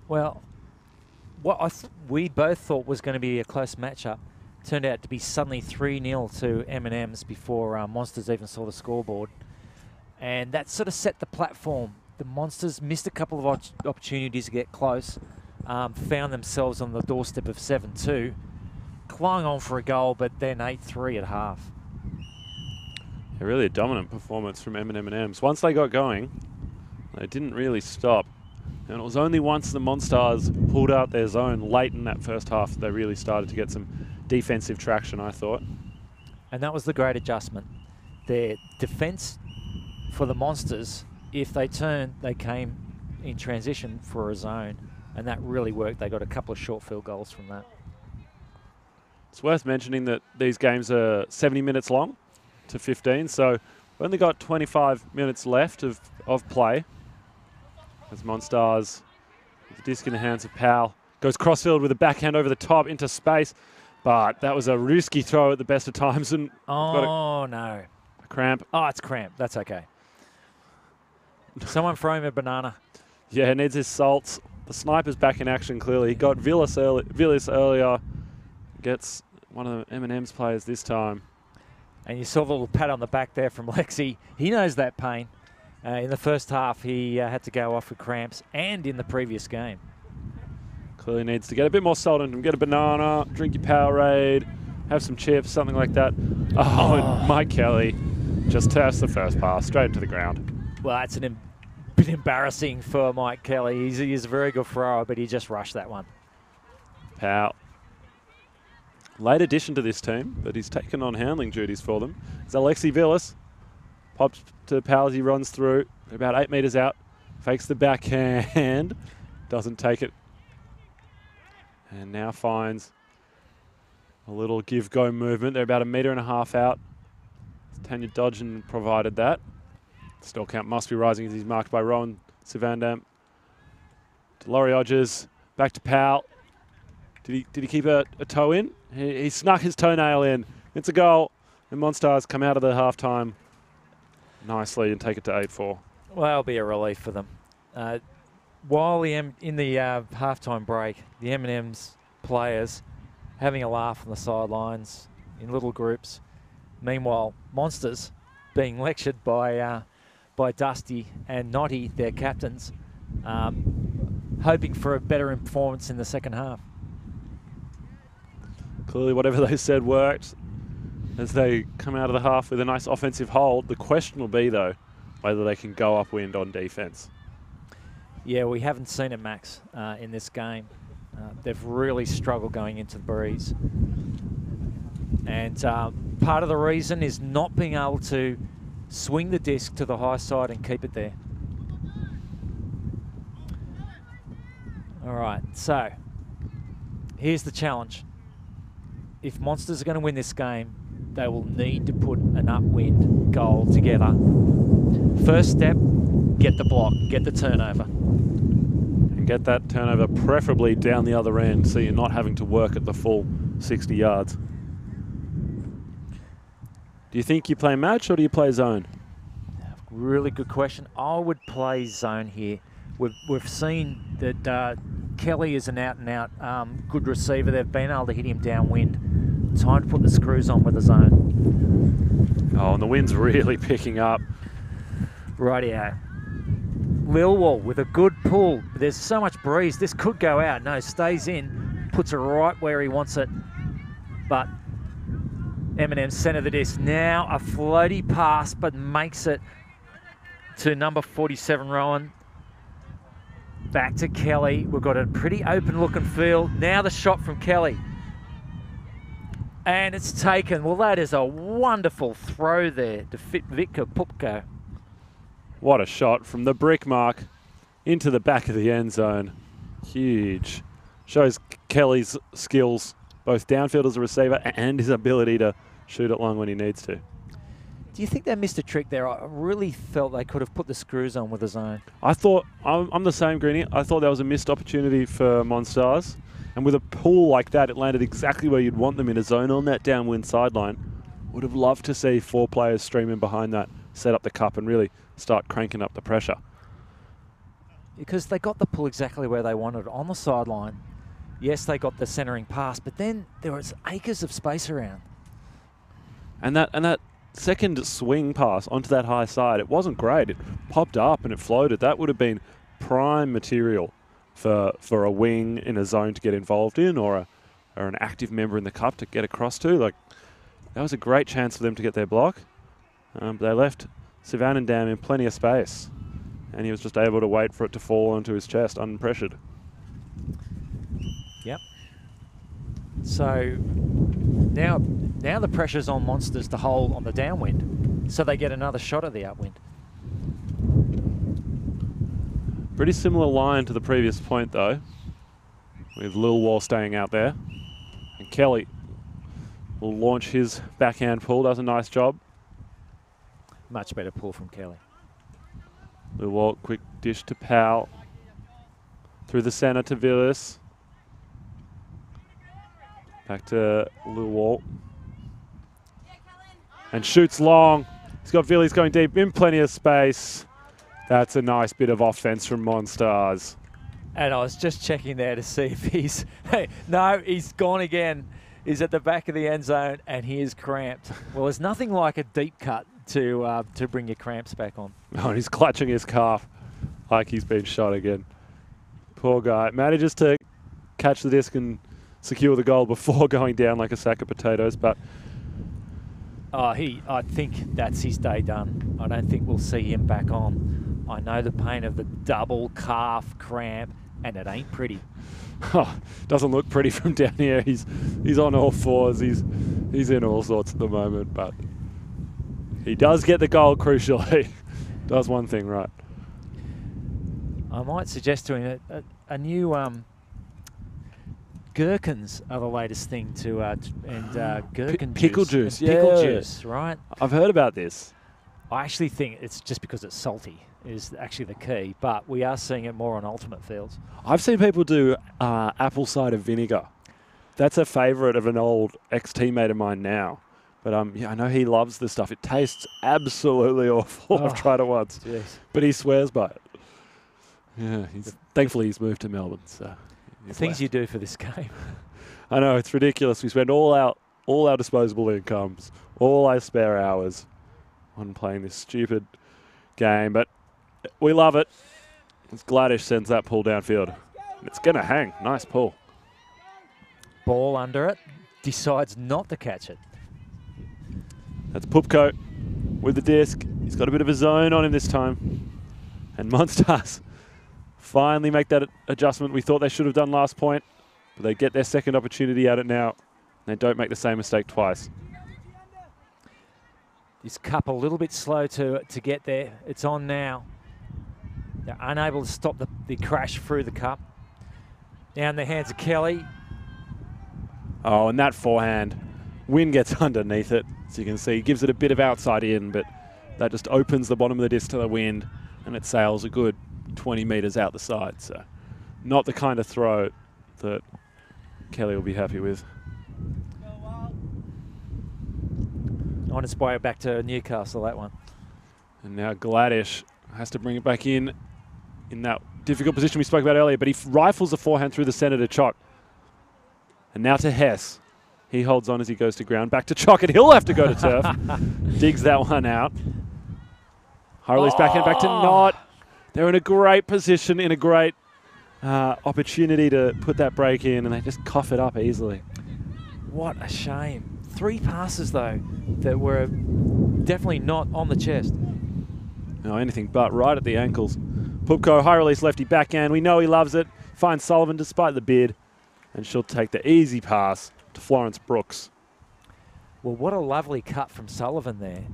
Well, what we both thought was going to be a close matchup turned out to be suddenly 3-0 to M&Ms before Monsters even saw the scoreboard. And that sort of set the platform the Monsters missed a couple of opportunities to get close, found themselves on the doorstep of 7-2, clung on for a goal, but then 8-3 at half. Really a dominant performance from M&M&M's. Once they got going, they didn't really stop. And it was only once the Monstars pulled out their zone late in that first half that they really started to get some defensive traction, I thought. And that was the great adjustment. Their defence for the Monsters, if they turned, they came in transition for a zone. And that really worked. They got a couple of short field goals from that. It's worth mentioning that these games are 70 minutes long to 15, so we've only got 25 minutes left of play. As Monstars, with the disc in the hands of Powell, goes crossfield with a backhand over the top into space, but that was a risky throw at the best of times. And oh, no. A cramp. Oh, it's cramp. That's okay. Someone throw him a banana. Yeah, needs his salts. The sniper's back in action, clearly. He got Villas earlier. Gets one of the M&M's players this time. And you saw the little pat on the back there from Lexi. He knows that pain. In the first half, he had to go off with cramps, and in the previous game. Clearly needs to get a bit more salt into him. Get a banana, drink your Powerade, have some chips, something like that. Oh, and Mike Kelly just tests the first pass straight into the ground. Well, that's a bit embarrassing for Mike Kelly. He's a very good thrower, but he just rushed that one. Powell. Late addition to this team, but he's taken on handling duties for them. It's Alexi Villas. Pops to Powell as he runs through. They're about 8 metres out. Fakes the backhand. Doesn't take it. And now finds a little give-go movement. They're about 1.5 metres out. Tanya Dodgen provided that. Still count must be rising as he's marked by Rowan Sivandam. To Laurie Odgers. Back to Powell. Did he keep a toe in? He snuck his toenail in. It's a goal. And Monstars come out of the halftime nicely and take it to 8-4. Well, it'll be a relief for them. While in the halftime break, the M&M's players having a laugh on the sidelines in little groups. Meanwhile, Monsters being lectured by Dusty and Notty, their captains, hoping for a better performance in the second half. Clearly whatever they said worked as they come out of the half with a nice offensive hold. The question will be, though, whether they can go upwind on defence. Yeah, we haven't seen it, Max, in this game. They've really struggled going into the breeze. And part of the reason is not being able to swing the disc to the high side and keep it there. All right, so here's the challenge. If Monsters are going to win this game, they will need to put an upwind goal together. First step, get the block, get the turnover. And get that turnover preferably down the other end so you're not having to work at the full 60 yards. Do you think you play match or do you play zone? Really good question. I would play zone here. We've seen that Kelly is an out-and-out good receiver. They've been able to hit him downwind. Time to put the screws on with the zone. Oh, and the wind's really picking up. Rightio. Lilwall with a good pull. There's so much breeze. This could go out. No, stays in. Puts it right where he wants it. But M&M centre the disc. Now a floaty pass, but makes it to number 47, Rowan. Back to Kelly. We've got a pretty open looking field. Now the shot from Kelly. And it's taken. Well, that is a wonderful throw there to fit Victor Pupko. What a shot from the brick mark into the back of the end zone. Huge. Shows Kelly's skills, both downfield as a receiver and his ability to shoot it long when he needs to. Do you think they missed a trick there? I really felt they could have put the screws on with the zone. I thought, I'm the same, Greenie. I thought that was a missed opportunity for Monstars. And with a pull like that, it landed exactly where you'd want them in a zone on that downwind sideline. Would have loved to see 4 players stream in behind that, set up the cup and really start cranking up the pressure. Because they got the pull exactly where they wanted, on the sideline. Yes, they got the centering pass, but then there was acres of space around. And that second swing pass onto that high side, it wasn't great. It popped up and it floated. That would have been prime material for a wing in a zone to get involved in, or an active member in the cup to get across to. Like, that was a great chance for them to get their block. But they left Savannandam in plenty of space, and he was just able to wait for it to fall onto his chest unpressured. Yep. So now the pressure's on Monsters to hold on the downwind, so they get another shot at the upwind. Pretty similar line to the previous point, though, with Lil Wall staying out there. And Kelly will launch his backhand pull, does a nice job. Much better pull from Kelly. Lil Wall, quick dish to Powell. Through the centre to Villas. Back to Lil Wall. And shoots long. He's got Villas going deep in plenty of space. That's a nice bit of offense from Monstars. And I was just checking there to see if he's... Hey, no, he's gone again. He's at the back of the end zone and he is cramped. Well, there's nothing like a deep cut to bring your cramps back on. Oh, and he's clutching his calf like he's been shot again. Poor guy. Manages to catch the disc and secure the goal before going down like a sack of potatoes, but... I think that's his day done. I don't think we'll see him back on. I know the pain of the double calf cramp, and it ain't pretty. Oh, doesn't look pretty from down here. He's on all fours. He's in all sorts at the moment, but he does get the goal crucially. Does one thing right. I might suggest to him a new gherkins are the latest thing to gherkin pickle juice. juice, Pickle yeah. juice, right? I've heard about this. I actually think it's just because it's salty is actually the key, but we are seeing it more on ultimate fields. I've seen people do apple cider vinegar. That's a favourite of an old ex-teammate of mine now. But yeah, I know he loves this stuff. It tastes absolutely awful. I've tried it once, Geez. but he swears by it. Yeah, thankfully he's moved to Melbourne. So things you do for this game. I know, it's ridiculous. We spend all our disposable incomes, all our spare hours on playing this stupid game, but we love it. As Gladish sends that pull downfield. It's going to hang. Nice pull. Ball under it. Decides not to catch it. That's Pupko with the disc. He's got a bit of a zone on him this time. And Monstars finally make that adjustment we thought they should have done last point. But they get their second opportunity at it now. They don't make the same mistake twice. This cup a little bit slow to get there. It's on now. They're unable to stop the crash through the cup. Now in the hands of Kelly. Oh, and that forehand. Wynn gets underneath it. So you can see, he gives it a bit of outside in, but that just opens the bottom of the disc to the wind, and it sails a good 20 metres out the side. So not the kind of throw that Kelly will be happy with. On its way back to Newcastle, that one. And now Gladish has to bring it back in that difficult position we spoke about earlier, but he rifles the forehand through the centre to Chock. And now to Hess. He holds on as he goes to ground. Back to Chock, and he'll have to go to turf. Digs that one out. Harley's backhand back to Knott. They're in a great position, in a great opportunity to put that break in, and they just cough it up easily. What a shame. 3 passes, though, that were definitely not on the chest. No, anything but right at the ankles. Pupko, high release lefty backhand. We know he loves it. Finds Sullivan despite the bid, and she'll take the easy pass to Florence Brooks. Well, what a lovely cut from Sullivan there.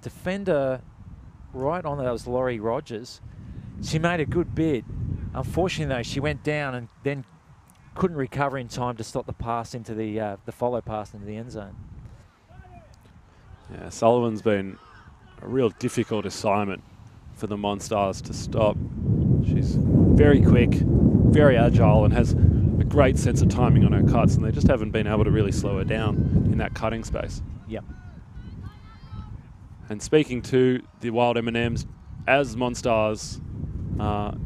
Defender right on, that was Laurie Rogers. She made a good bid. Unfortunately, though, she went down and then couldn't recover in time to stop the pass into the follow pass into the end zone. Yeah, Sullivan's been a real difficult assignment for the Monstars to stop. She's very quick, very agile, and has a great sense of timing on her cuts, and they just haven't been able to really slow her down in that cutting space. Yep. And speaking to the Wild M&Ms, as Monstars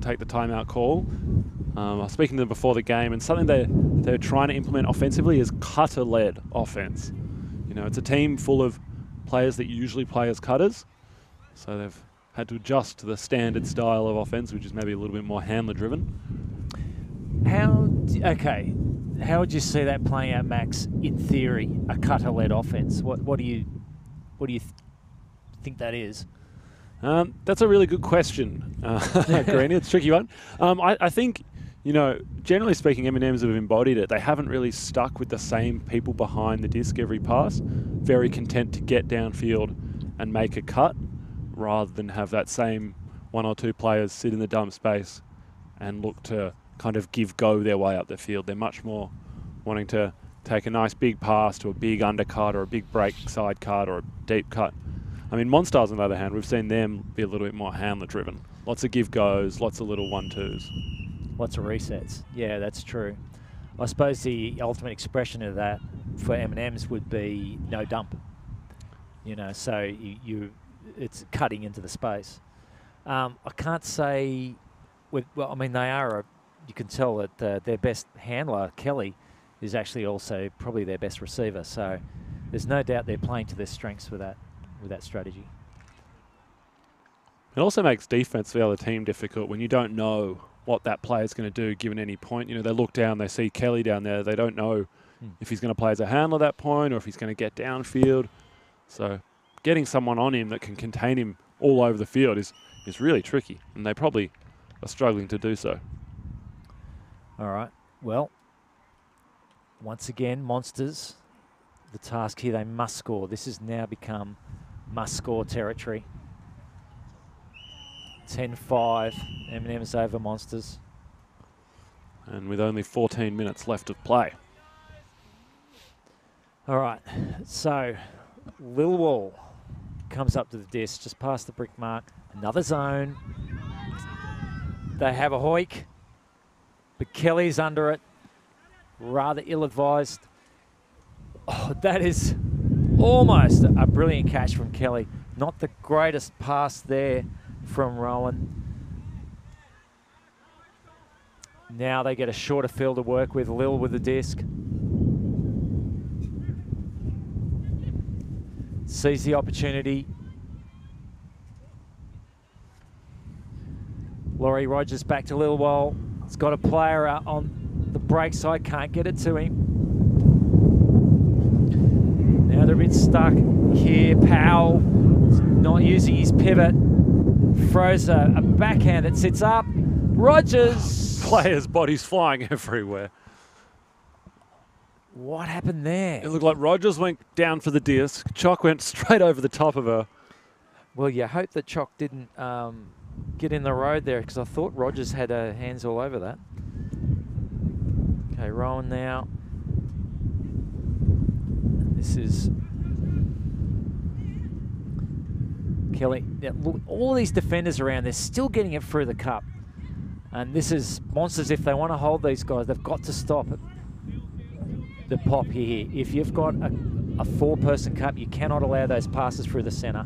take the timeout call, I was speaking to them before the game, and something they're trying to implement offensively is cutter-led offense. You know, it's a team full of players that usually play as cutters. So they've had to adjust to the standard style of offense, which is maybe a little bit more handler-driven. How would you see that playing out, Max? In theory, a cutter-led offense. What do you think that is? That's a really good question, Greenie. It's a tricky one. I think, you know, generally speaking, M&Ms have embodied it. They haven't really stuck with the same people behind the disc every pass. Very content to get downfield and make a cut, rather than have that same one or two players sit in the dump space and look to kind of go their way up the field. They're much more wanting to take a nice big pass to a big undercut or a big break side cut or a deep cut. I mean, Monstars, on the other hand, we've seen them be a little bit more handler-driven. Lots of give-goes, lots of little 1-2s. Lots of resets. Yeah, that's true. I suppose the ultimate expression of that for M&Ms would be no dump. You know, so it's cutting into the space. I can't say, well, I mean, they are, you can tell that their best handler, Kelly, is actually also probably their best receiver. So there's no doubt they're playing to their strengths with that strategy. It also makes defense for the other team difficult when you don't know what that player's going to do given any point. You know, they look down, they see Kelly down there, they don't know if he's going to play as a handler at that point or if he's going to get downfield. So getting someone on him that can contain him all over the field is really tricky, and they probably are struggling to do so. All right. Well, once again, Monsters, the task here, they must score. This has now become must-score territory. 10-5, M&M's over Monsters. And with only 14 minutes left of play. All right, so Lilwall comes up to the disc, just past the brick mark. Another zone. They have a hoik, but Kelly's under it. Rather ill-advised. Oh, that is almost a brilliant catch from Kelly. Not the greatest pass there from Rowan. Now they get a shorter field to work with. Lil with the disc. Sees the opportunity. Laurie Rogers back to Lilwall. He's got a player out on the break side. Can't get it to him. Now they're a bit stuck here. Powell not using his pivot. Throws a backhand that sits up. Rogers. Players' bodies flying everywhere. What happened there? It looked like Rogers went down for the disc. Chock went straight over the top of her. Well, you hope that Chock didn't get in the road there, because I thought Rogers had her hands all over that. Okay, Rowan now. This is Kelly. Now, look, all these defenders around, they're still getting it through the cup. And this is Monsters. If they want to hold these guys, they've got to stop it. The pop here. If you've got a four-person cup, you cannot allow those passes through the centre.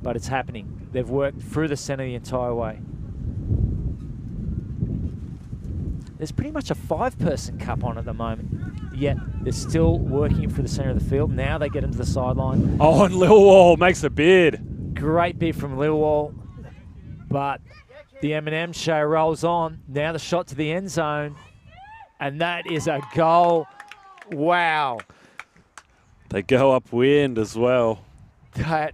But it's happening. They've worked through the centre the entire way. There's pretty much a five-person cup on at the moment, yet they're still working it through the centre of the field. Now they get into the sideline. Oh, and Lilwall makes a bid. Great bid from Lilwall, but the M&M show rolls on. Now the shot to the end zone. And that is a goal. Wow. They go upwind as well. That,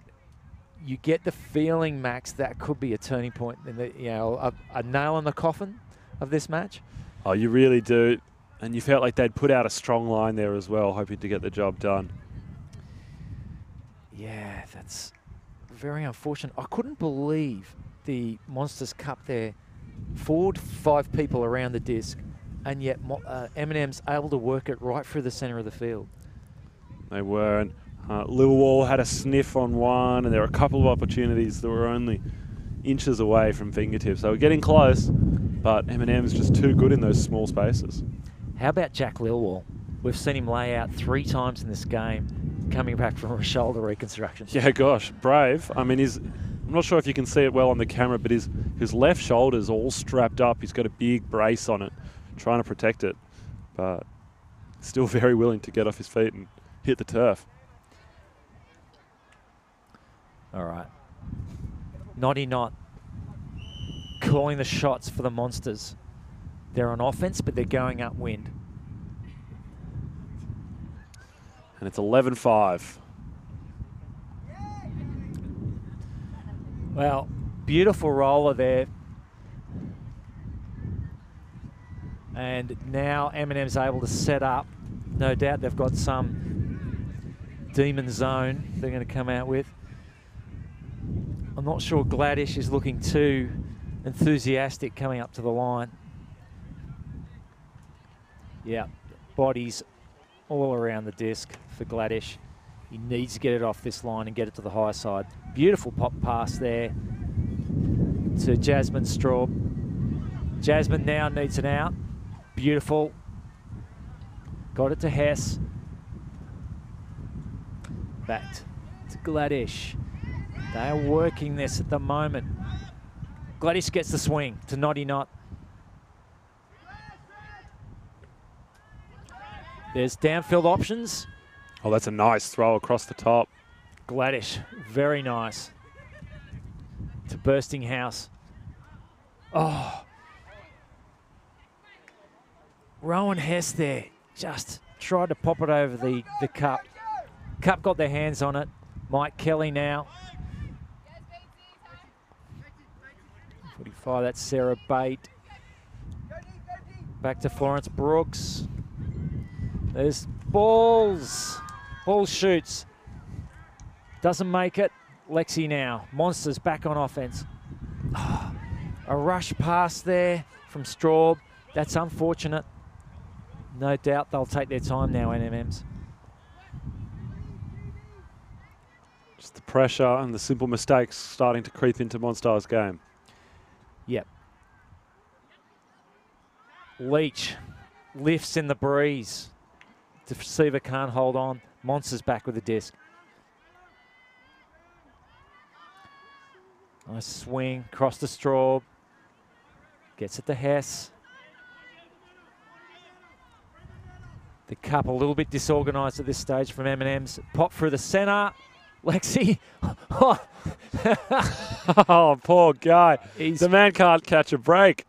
you get the feeling, Max, that could be a turning point, in the, you know, a nail in the coffin of this match. Oh, you really do. And you felt like they'd put out a strong line there as well, hoping to get the job done. Yeah, that's very unfortunate. I couldn't believe the Monsters Cup there. 4 to 5 people around the disc. And yet M&M's able to work it right through the centre of the field. They were. And Lilwall had a sniff on one, and there were a couple of opportunities that were only inches away from fingertips. They were getting close, but M&M's just too good in those small spaces. How about Jack Lilwall? We've seen him lay out 3 times in this game, coming back from a shoulder reconstruction. Yeah, gosh, brave. I mean, I'm not sure if you can see it well on the camera, but his left shoulder's all strapped up. He's got a big brace on it, trying to protect it, but still very willing to get off his feet and hit the turf. All right. Naughty Not calling the shots for the Monsters. They're on offense, but they're going upwind. And it's 11-5. Well, beautiful roller there. And now M&M's able to set up. No doubt they've got some demon zone they're going to come out with. I'm not sure Gladish is looking too enthusiastic coming up to the line. Yeah, bodies all around the disc for Gladish. He needs to get it off this line and get it to the high side. Beautiful pop pass there to Jasmine Straub. Jasmine now needs an out. Beautiful. Got it to Hess. Back to Gladish. They are working this at the moment. Gladish gets the swing to Naughty Not. There's downfield options. Oh, that's a nice throw across the top. Gladish, very nice. To Bursting House. Oh. Rowan Hess there just tried to pop it over the cup. Cup got their hands on it. Mike Kelly now. 45, that's Sarah Bate. Back to Florence Brooks. There's balls. Ball shoots. Doesn't make it. Lexi now. Monsters back on offense. Oh, a rush pass there from Straub. That's unfortunate. No doubt they'll take their time now, NMMs. Just the pressure and the simple mistakes starting to creep into Monstars' game. Yep. Leach lifts in the breeze. Deceiver can't hold on. Monsters back with the disc. Nice swing, cross to Straub. Gets it to Hess. The cup a little bit disorganised at this stage from M&M's. Pop through the centre. Lexi. Oh, poor guy. The man can't catch a break.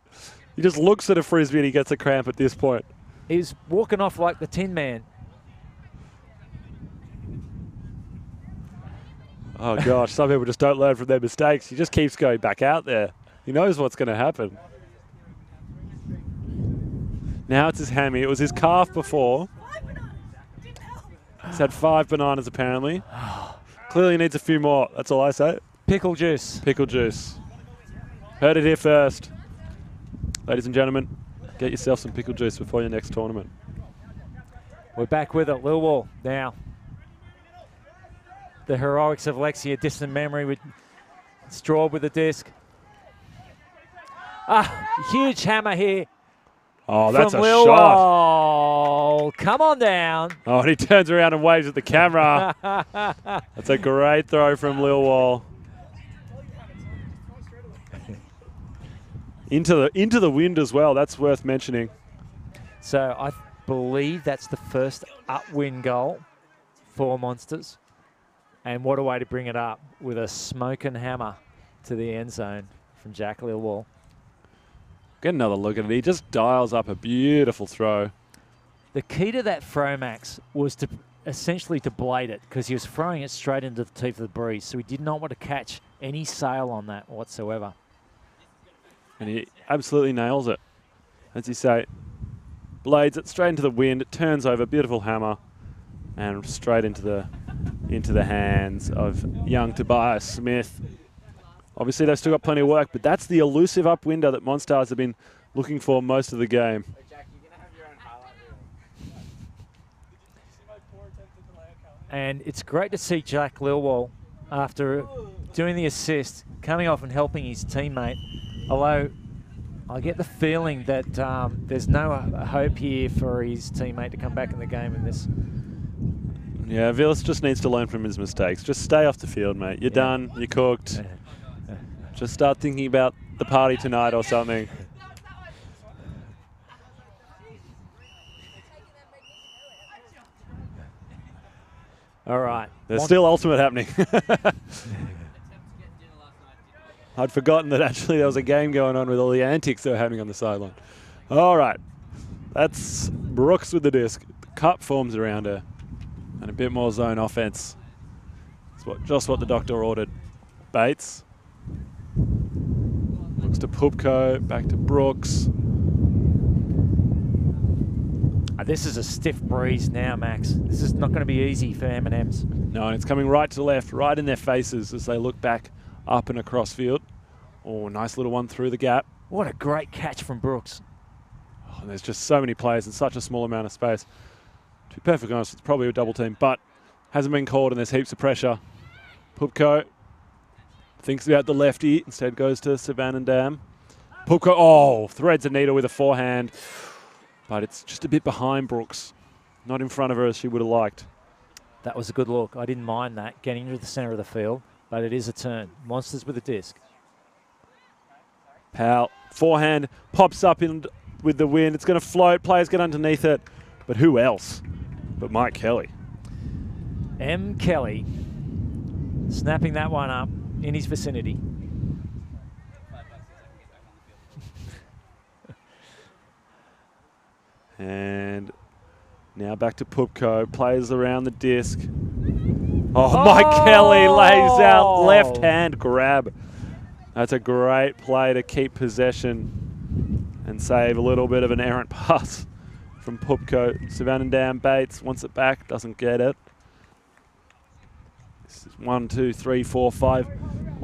He just looks at a frisbee and he gets a cramp at this point. He's walking off like the Tin Man. Oh, gosh. Some people just don't learn from their mistakes. He just keeps going back out there. He knows what's going to happen. Now it's his hammy. It was his calf before. He's had 5 bananas, apparently. Clearly needs a few more. That's all I say. Pickle juice. Pickle juice. Heard it here first. Ladies and gentlemen, get yourself some pickle juice before your next tournament. We're back with it. Lilwall now. The heroics of Lexi, a distant memory with Straub with the disc. Huge hammer here. Oh, that's a Lil shot. Oh, come on down. Oh, and he turns around and waves at the camera. That's a great throw from Lil Wall. Into the wind as well. That's worth mentioning. So I believe that's the first upwind goal for Monsters. And what a way to bring it up with a smoking hammer to the end zone from Jack Lilwall. Get another look at it. He just dials up a beautiful throw. The key to that throw, Max, was to essentially to blade it because he was throwing it straight into the teeth of the breeze. So he did not want to catch any sail on that whatsoever. And he absolutely nails it. As you say, blades it straight into the wind. It turns over, beautiful hammer, and straight into the hands of young Tobias Smith. Obviously, they've still got plenty of work, but that's the elusive upwinder that Monstars have been looking for most of the game. Hey Jack, you're gonna have your own highlight reel. And it's great to see Jack Lilwall, after doing the assist, coming off and helping his teammate. Although I get the feeling that there's no hope here for his teammate to come back in the game in this. Yeah, Vilas just needs to learn from his mistakes. Just stay off the field, mate. You're done. You're cooked. Just start thinking about the party tonight or something. All right. There's still ultimate happening. I'd forgotten that actually there was a game going on with all the antics that were happening on the sideline. All right. That's Brooks with the disc. The cup forms around her. And a bit more zone offense. It's just what the doctor ordered. Bates. Looks to Pupko. Back to Brooks. This is a stiff breeze now, Max. This is not going to be easy for M&M's. No, and it's coming right to left, right in their faces as they look back up and across field. Oh, nice little one through the gap. What a great catch from Brooks. Oh, there's just so many players in such a small amount of space. To be perfectly honest, it's probably a double team, but hasn't been called and there's heaps of pressure. Pupko thinks about the lefty, instead goes to M&M&M. Pupko, oh, threads a needle with a forehand. But it's just a bit behind Brooks. Not in front of her as she would have liked. That was a good look. I didn't mind that, getting to the centre of the field, but it is a turn. Monsters with a disc. Powell, forehand, pops up in with the wind. It's going to float. Players get underneath it. But who else but Mike Kelly? M. Kelly snapping that one up in his vicinity. And now back to Pupko. Players around the disc. Oh, Mike Kelly lays out left hand grab. That's a great play to keep possession and save a little bit of an errant pass from Pupko. M&M Bates wants it back, doesn't get it. This is 1, 2, 3, 4, 5,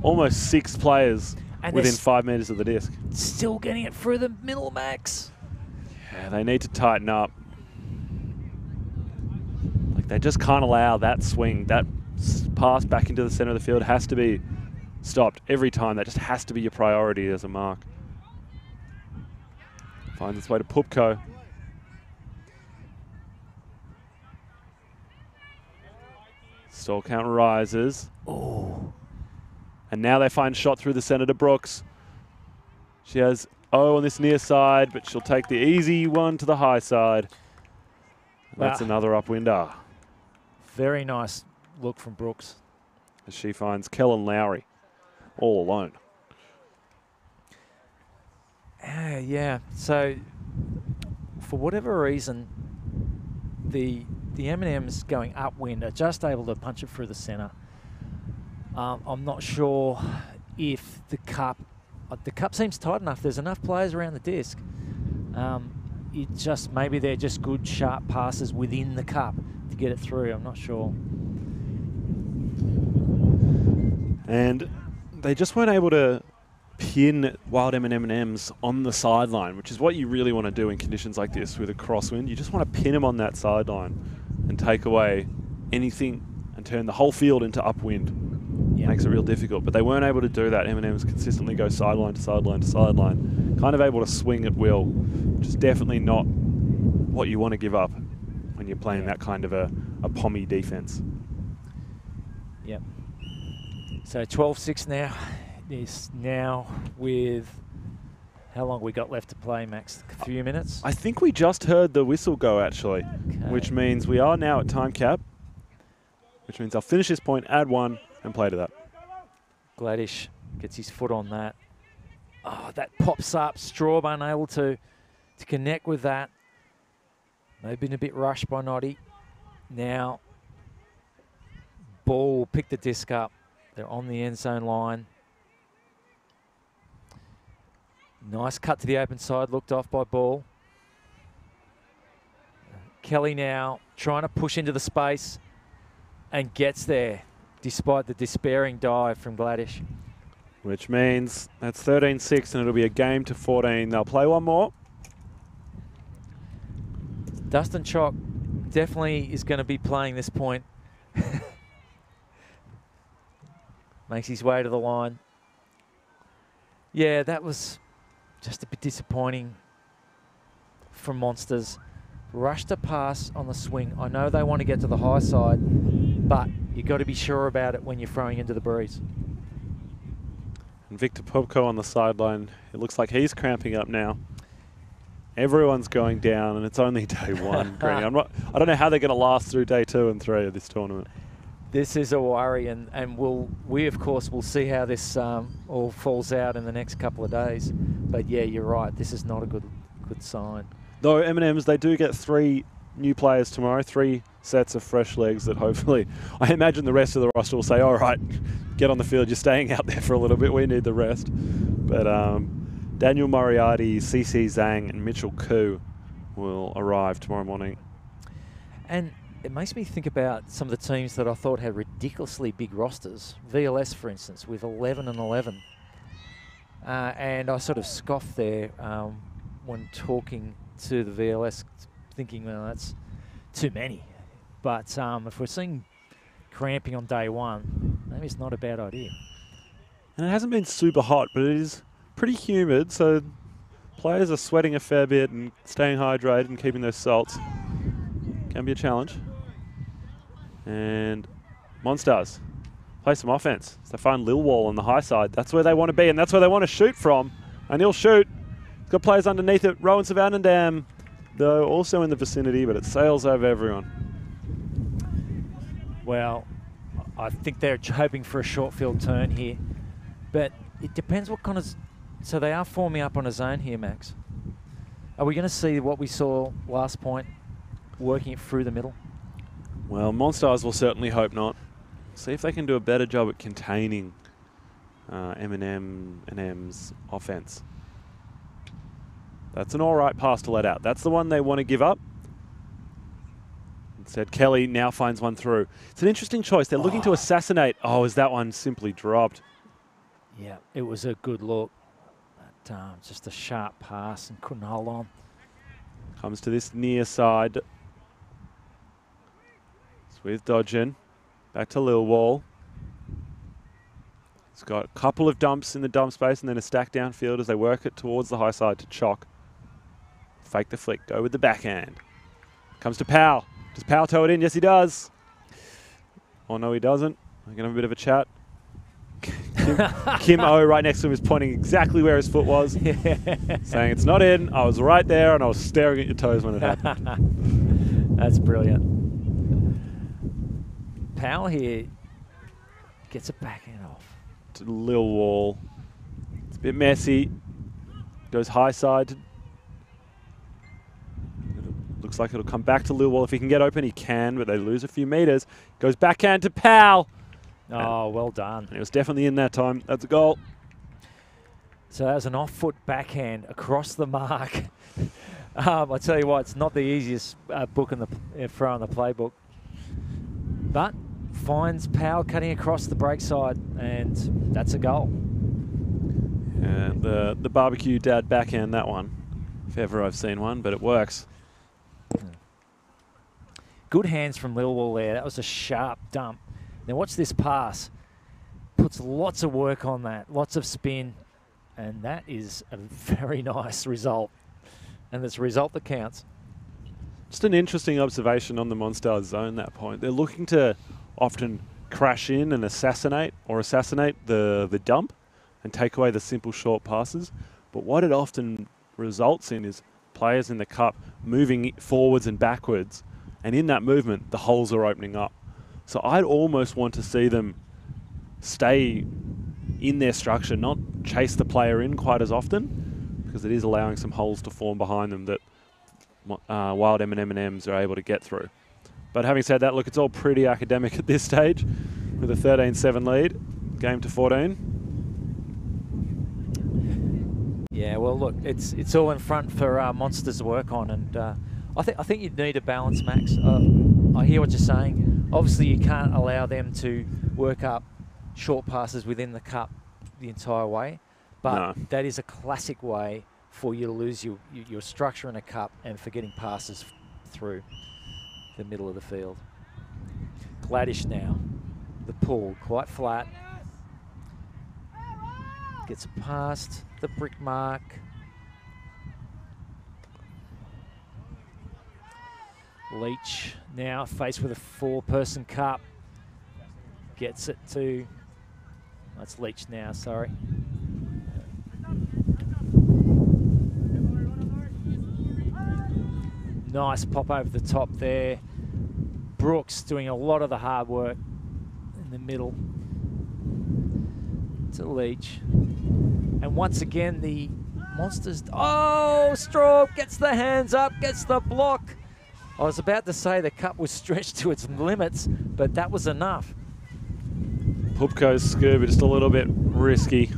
almost 6 players and within 5 meters of the disc. Still getting it through the middle, Max. Yeah, they need to tighten up. Like, they just can't allow that swing. That pass back into the center of the field has to be stopped every time. That just has to be your priority as a mark. Finds its way to Pupko. Stall count rises. Oh. And now they find shot through the center to Brooks. She has O on this near side, but she'll take the easy one to the high side. That's another upwinder. Very nice look from Brooks. As she finds Kellen Lowry all alone. Yeah, so for whatever reason, the M&M's going upwind are just able to punch it through the center. I'm not sure if the cup seems tight enough. There's enough players around the disc. Maybe they're just good, sharp passes within the cup to get it through. I'm not sure. And they just weren't able to pin Wild M&M&Ms on the sideline, which is what you really want to do in conditions like this with a crosswind. You just want to pin them on that sideline and take away anything and turn the whole field into upwind. Yep. Makes it real difficult, but they weren't able to do that. M&Ms consistently go sideline to sideline to sideline, kind of able to swing at will, which is definitely not what you want to give up when you're playing that kind of a pommy defense. Yep. So 12-6 now. Is now with how long we got left to play, Max? A few minutes? I think we just heard the whistle go, actually, which means we are now at time cap, which means I'll finish this point, add 1, and play to that. Gladish gets his foot on that. Oh, that pops up. Straub unable to connect with that. They've been a bit rushed by Noddy. Now, Ball will pick the disc up. They're on the end zone line. Nice cut to the open side, looked off by Ball. Kelly now trying to push into the space and gets there despite the despairing dive from Gladish. Which means that's 13-6 and it'll be a game to 14. They'll play one more. Dustin Chock definitely is going to be playing this point. Makes his way to the line. Yeah, that was just a bit disappointing from Monsters. Rushed a pass on the swing. I know they want to get to the high side, but you've got to be sure about it when you're throwing into the breeze. And Victor Pupko on the sideline. It looks like he's cramping up now. Everyone's going down, and it's only day 1. I don't know how they're going to last through day 2 and 3 of this tournament. This is a worry, and we of course will see how this all falls out in the next couple of days. But yeah, you're right. This is not a good sign. Though M&M's, they do get 3 new players tomorrow, 3 sets of fresh legs that hopefully, I imagine the rest of the roster will say, all right, get on the field, you're staying out there for a little bit, we need the rest. But Daniel Moriarty, CC Zhang and Mitchell Koo will arrive tomorrow morning. And it makes me think about some of the teams that I thought had ridiculously big rosters. VLS, for instance, with 11 and 11. And I sort of scoffed there when talking to the VLS, thinking, well, that's too many. But if we're seeing cramping on day one, maybe it's not a bad idea. And it hasn't been super hot, but it is pretty humid, so players are sweating a fair bit and staying hydrated and keeping those salts. Can be a challenge. And Monstars play some offense. So they find Lilwall on the high side. That's where they want to be, and that's where they want to shoot from. And he'll shoot. He's got players underneath it. Rowan Savannandam, though, also in the vicinity, but it sails over everyone. Well, I think they're hoping for a short field turn here. But it depends what kind of... So they are forming up on a zone here, Max. Are we going to see what we saw last point, working it through the middle? Well, Monstars will certainly hope not. See if they can do a better job at containing M&M&M's offense. That's an all right pass to let out. That's the one they want to give up. Instead, Kelly now finds one through. It's an interesting choice. They're looking to assassinate. Oh, is that one simply dropped? Yeah, it was a good look. But, just a sharp pass and couldn't hold on. Comes to this near side. It's with Dodgen. Back to Lilwall. He's got a couple of dumps in the dump space and then a stack downfield as they work it towards the high side to Chalk. Fake the flick. Go with the backhand. Comes to Powell. Does Powell toe it in? Yes, he does. Oh, no, he doesn't. We're going to have a bit of a chat. Kim O right next to him is pointing exactly where his foot was, saying it's not in. I was right there and I was staring at your toes when it happened. That's brilliant. Powell here gets a backhand off. To Lilwall. It's a bit messy. Goes high side. Looks like it'll come back to Lilwall. If he can get open, he can, but they lose a few meters. Goes backhand to Powell. Oh, well done. And it was definitely in that time. That's a goal. So that was an off-foot backhand across the mark. I tell you what, it's not the easiest book in the throw in the playbook. But finds Powell cutting across the break side, and that's a goal. And the barbecue dad backhand, that one. If ever I've seen one, but it works. Good hands from Lilwall there. That was a sharp dump. Now watch this pass. Puts lots of work on that, lots of spin, and that is a very nice result. And it's a result that counts. Just an interesting observation on the Monstars zone that point. They're looking to often crash in and assassinate the dump and take away the simple short passes. But what it often results in is players in the cup moving forwards and backwards, and in that movement, the holes are opening up. So I'd almost want to see them stay in their structure, not chase the player in quite as often, because it is allowing some holes to form behind them that Wild M&M&Ms are able to get through. But having said that, look, it's all pretty academic at this stage with a 13-7 lead, game to 14. Yeah, well, look, it's all in front for Monsters to work on, and I think you'd need a balance, Max. I hear what you're saying. Obviously, you can't allow them to work up short passes within the cup the entire way, but No. that is a classic way for you to lose your structure in a cup and for getting passes through the middle of the field. Gladish now, the pull, quite flat. Gets past the brick mark. Leach now faced with a 4-person cup. Gets it to, that's Leach now, sorry. Nice pop over the top there. Brooks doing a lot of the hard work the middle to Leach. And once again, the Monsters. Oh, Straub gets the hands up, gets the block. I was about to say the cup was stretched to its limits, but that was enough. Pupko's scuba just a little bit risky.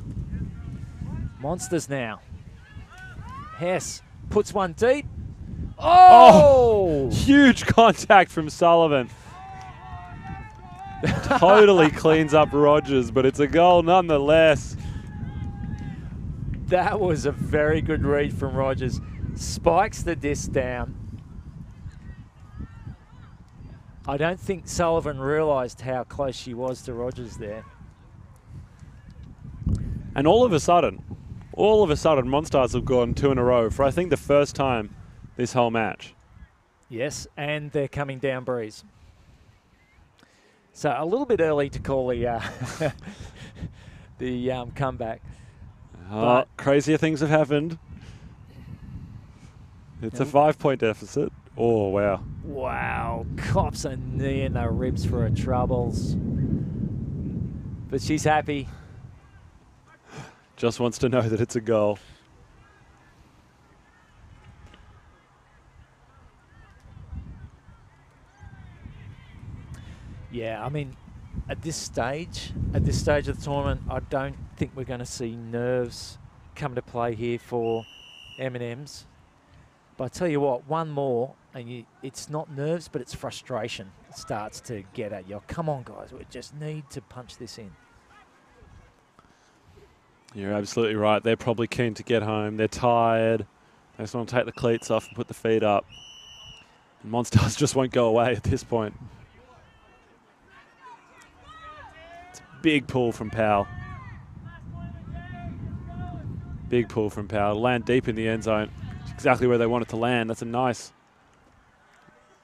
Monsters now. Hess puts one deep. Oh! Huge contact from Sullivan. Totally cleans up Rogers, but it's a goal nonetheless. That was a very good read from Rogers. Spikes the disc down. I don't think Sullivan realised how close she was to Rogers there. And all of a sudden, Monstars have gone 2 in a row for I think the first time this whole match. Yes, and they're coming down breeze. So a little bit early to call the the comeback. Crazier things have happened. It's a 5-point deficit. Oh, wow. Wow, cops a knee in the ribs for her troubles. But she's happy. Just wants to know that it's a goal. Yeah, I mean, at this stage of the tournament, I don't think we're going to see nerves come to play here for M&M's. But I tell you what, one more, and it's not nerves, but it's frustration. It starts to get at you. Come on, guys, we just need to punch this in. You're absolutely right. They're probably keen to get home. They're tired. They just want to take the cleats off and put the feet up. And Monstars just won't go away at this point. It's a big pull from Powell. Big pull from Powell. Land deep in the end zone. It's exactly where they want it to land. That's a nice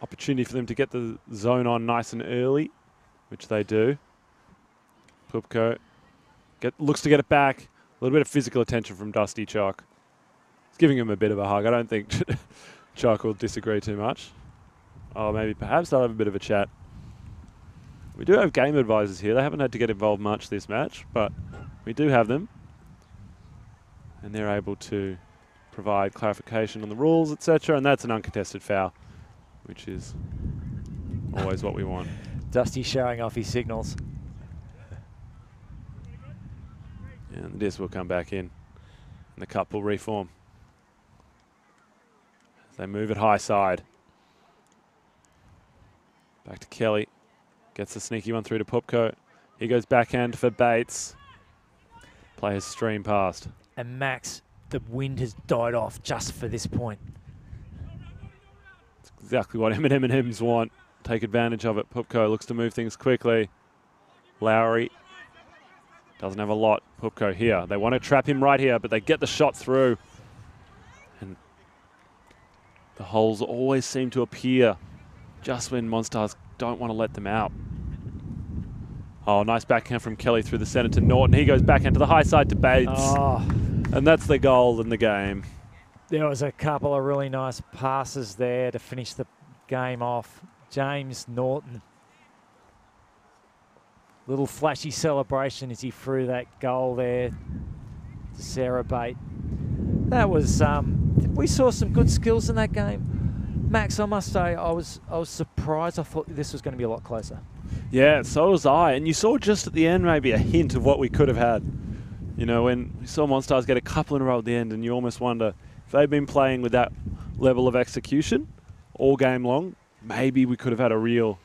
opportunity for them to get the zone on nice and early, which they do. Pupko looks to get it back. A little bit of physical attention from Dusty Chalk. He's giving him a bit of a hug. I don't think Chalk will disagree too much. Oh, maybe perhaps they'll have a bit of a chat. We do have game advisors here. They haven't had to get involved much this match, but we do have them. And they're able to provide clarification on the rules, etc. And that's an uncontested foul, which is always what we want. Dusty showing off his signals. And the disc will come back in, and the cup will reform. As they move it high side. Back to Kelly. Gets the sneaky one through to Pupko. He goes backhand for Bates. Players stream past. And Max, the wind has died off just for this point. It's exactly what M&M&M's want. Take advantage of it. Pupko looks to move things quickly. Lowry doesn't have a lot. Pupko here. They want to trap him right here, but they get the shot through. And the holes always seem to appear just when Monstars don't want to let them out. Oh, nice backhand from Kelly through the centre to Norton. He goes backhand to the high side to Bates. Oh. And that's the goal in the game. There was a couple of really nice passes there to finish the game off. James Norton. Little flashy celebration as he threw that goal there to Sarah Bate. That was, we saw some good skills in that game. Max, I must say, I was surprised. I thought this was going to be a lot closer. Yeah, so was I. And you saw just at the end maybe a hint of what we could have had. You know, when we saw Monstars get a couple in a row at the end, and you almost wonder if they've been playing with that level of execution all game long, maybe we could have had a real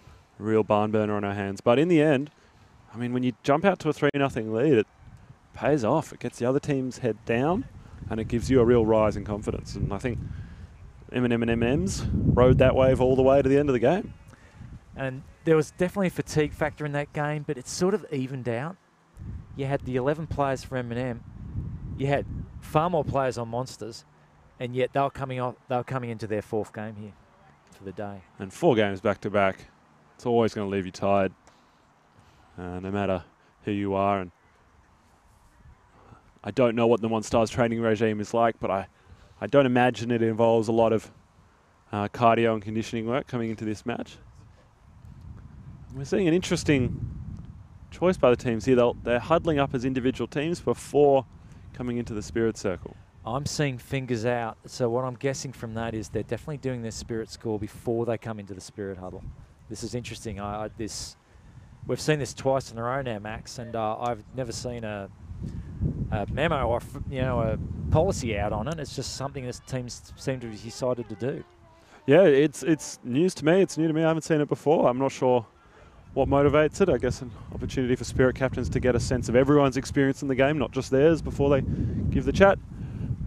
barn burner on our hands. But in the end, I mean, when you jump out to a 3-0 lead, it pays off. It gets the other team's head down, and it gives you a real rise in confidence. And I think M&M&M's rode that wave all the way to the end of the game. And there was definitely a fatigue factor in that game, but it sort of evened out. You had the 11 players for M&M. You had far more players on Monsters, and yet they were coming into their 4th game here for the day. And 4 games back to back, it's always going to leave you tired, no matter who you are. And I don't know what the Monstars training regime is like, but I don't imagine it involves a lot of cardio and conditioning work coming into this match. We're seeing an interesting choice by the teams here. They're huddling up as individual teams before coming into the spirit circle. I'm seeing fingers out. So what I'm guessing from that is they're definitely doing their spirit score before they come into the spirit huddle. This is interesting. We've seen this twice in a row now, Max, and I've never seen a memo or a policy out on it. It's just something this teams seem to have decided to do. Yeah, it's news to me. It's new to me. I haven't seen it before. I'm not sure what motivates it. I guess an opportunity for spirit captains to get a sense of everyone's experience in the game, not just theirs, before they give the chat.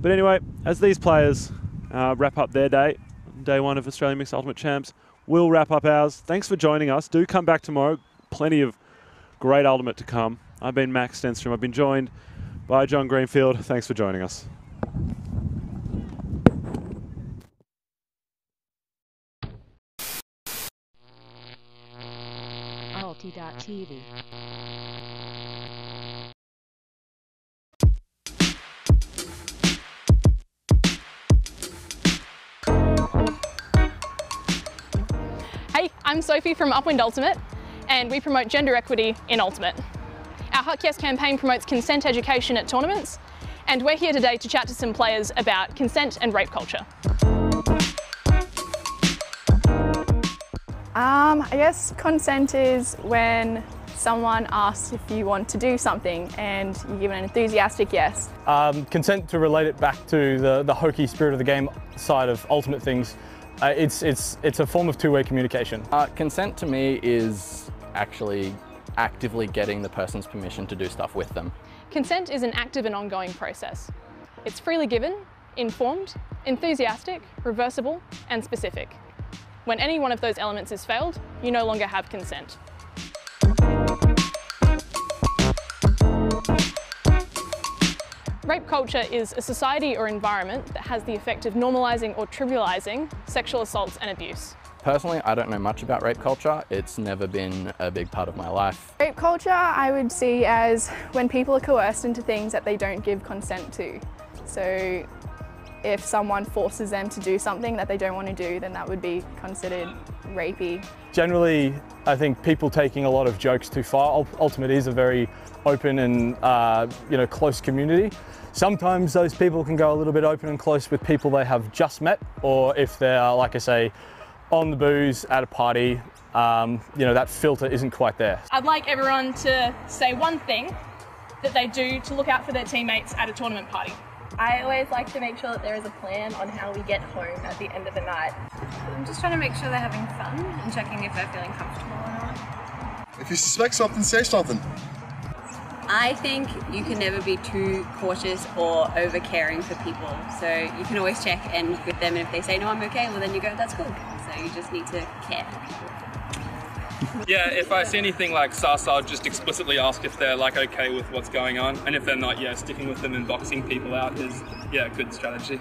But anyway, as these players wrap up their day one of Australian Mixed Ultimate Champs, we'll wrap up ours. Thanks for joining us. Do come back tomorrow. Plenty of great Ultimate to come. I've been Max Stenstrom. I've been joined by John Greenfield. Thanks for joining us. Alti.tv. Hey, I'm Sophie from Upwind Ultimate, and we promote gender equity in Ultimate. Our Huck Yes campaign promotes consent education at tournaments, and we're here today to chat to some players about consent and rape culture. I guess consent is when someone asks if you want to do something and you give an enthusiastic yes. Consent, to relate it back to the hokey spirit of the game side of Ultimate things, it's a form of two-way communication. Consent to me is actually actively getting the person's permission to do stuff with them. Consent is an active and ongoing process. It's freely given, informed, enthusiastic, reversible, and specific. When any one of those elements is failed, you no longer have consent. Rape culture is a society or environment that has the effect of normalising or trivialising sexual assaults and abuse. Personally, I don't know much about rape culture. It's never been a big part of my life. Rape culture I would see as when people are coerced into things that they don't give consent to. So if someone forces them to do something that they don't want to do, then that would be considered rapey. Generally, I think people taking a lot of jokes too far. Ultimate is a very open and close community. Sometimes those people can go a little bit open and close with people they have just met, or if they're, like I say, on the booze at a party, that filter isn't quite there. I'd like everyone to say one thing that they do to look out for their teammates at a tournament party. I always like to make sure that there is a plan on how we get home at the end of the night. I'm just trying to make sure they're having fun and checking if they're feeling comfortable or not. If you suspect something, say something. I think you can never be too cautious or over-caring for people. So you can always check in with them, and if they say, no, I'm okay, well then you go, that's cool. So you just need to care for people. Yeah, if I see anything like sus, I'll just explicitly ask if they're like okay with what's going on, and if they're not, yeah, sticking with them and boxing people out is, yeah, a good strategy.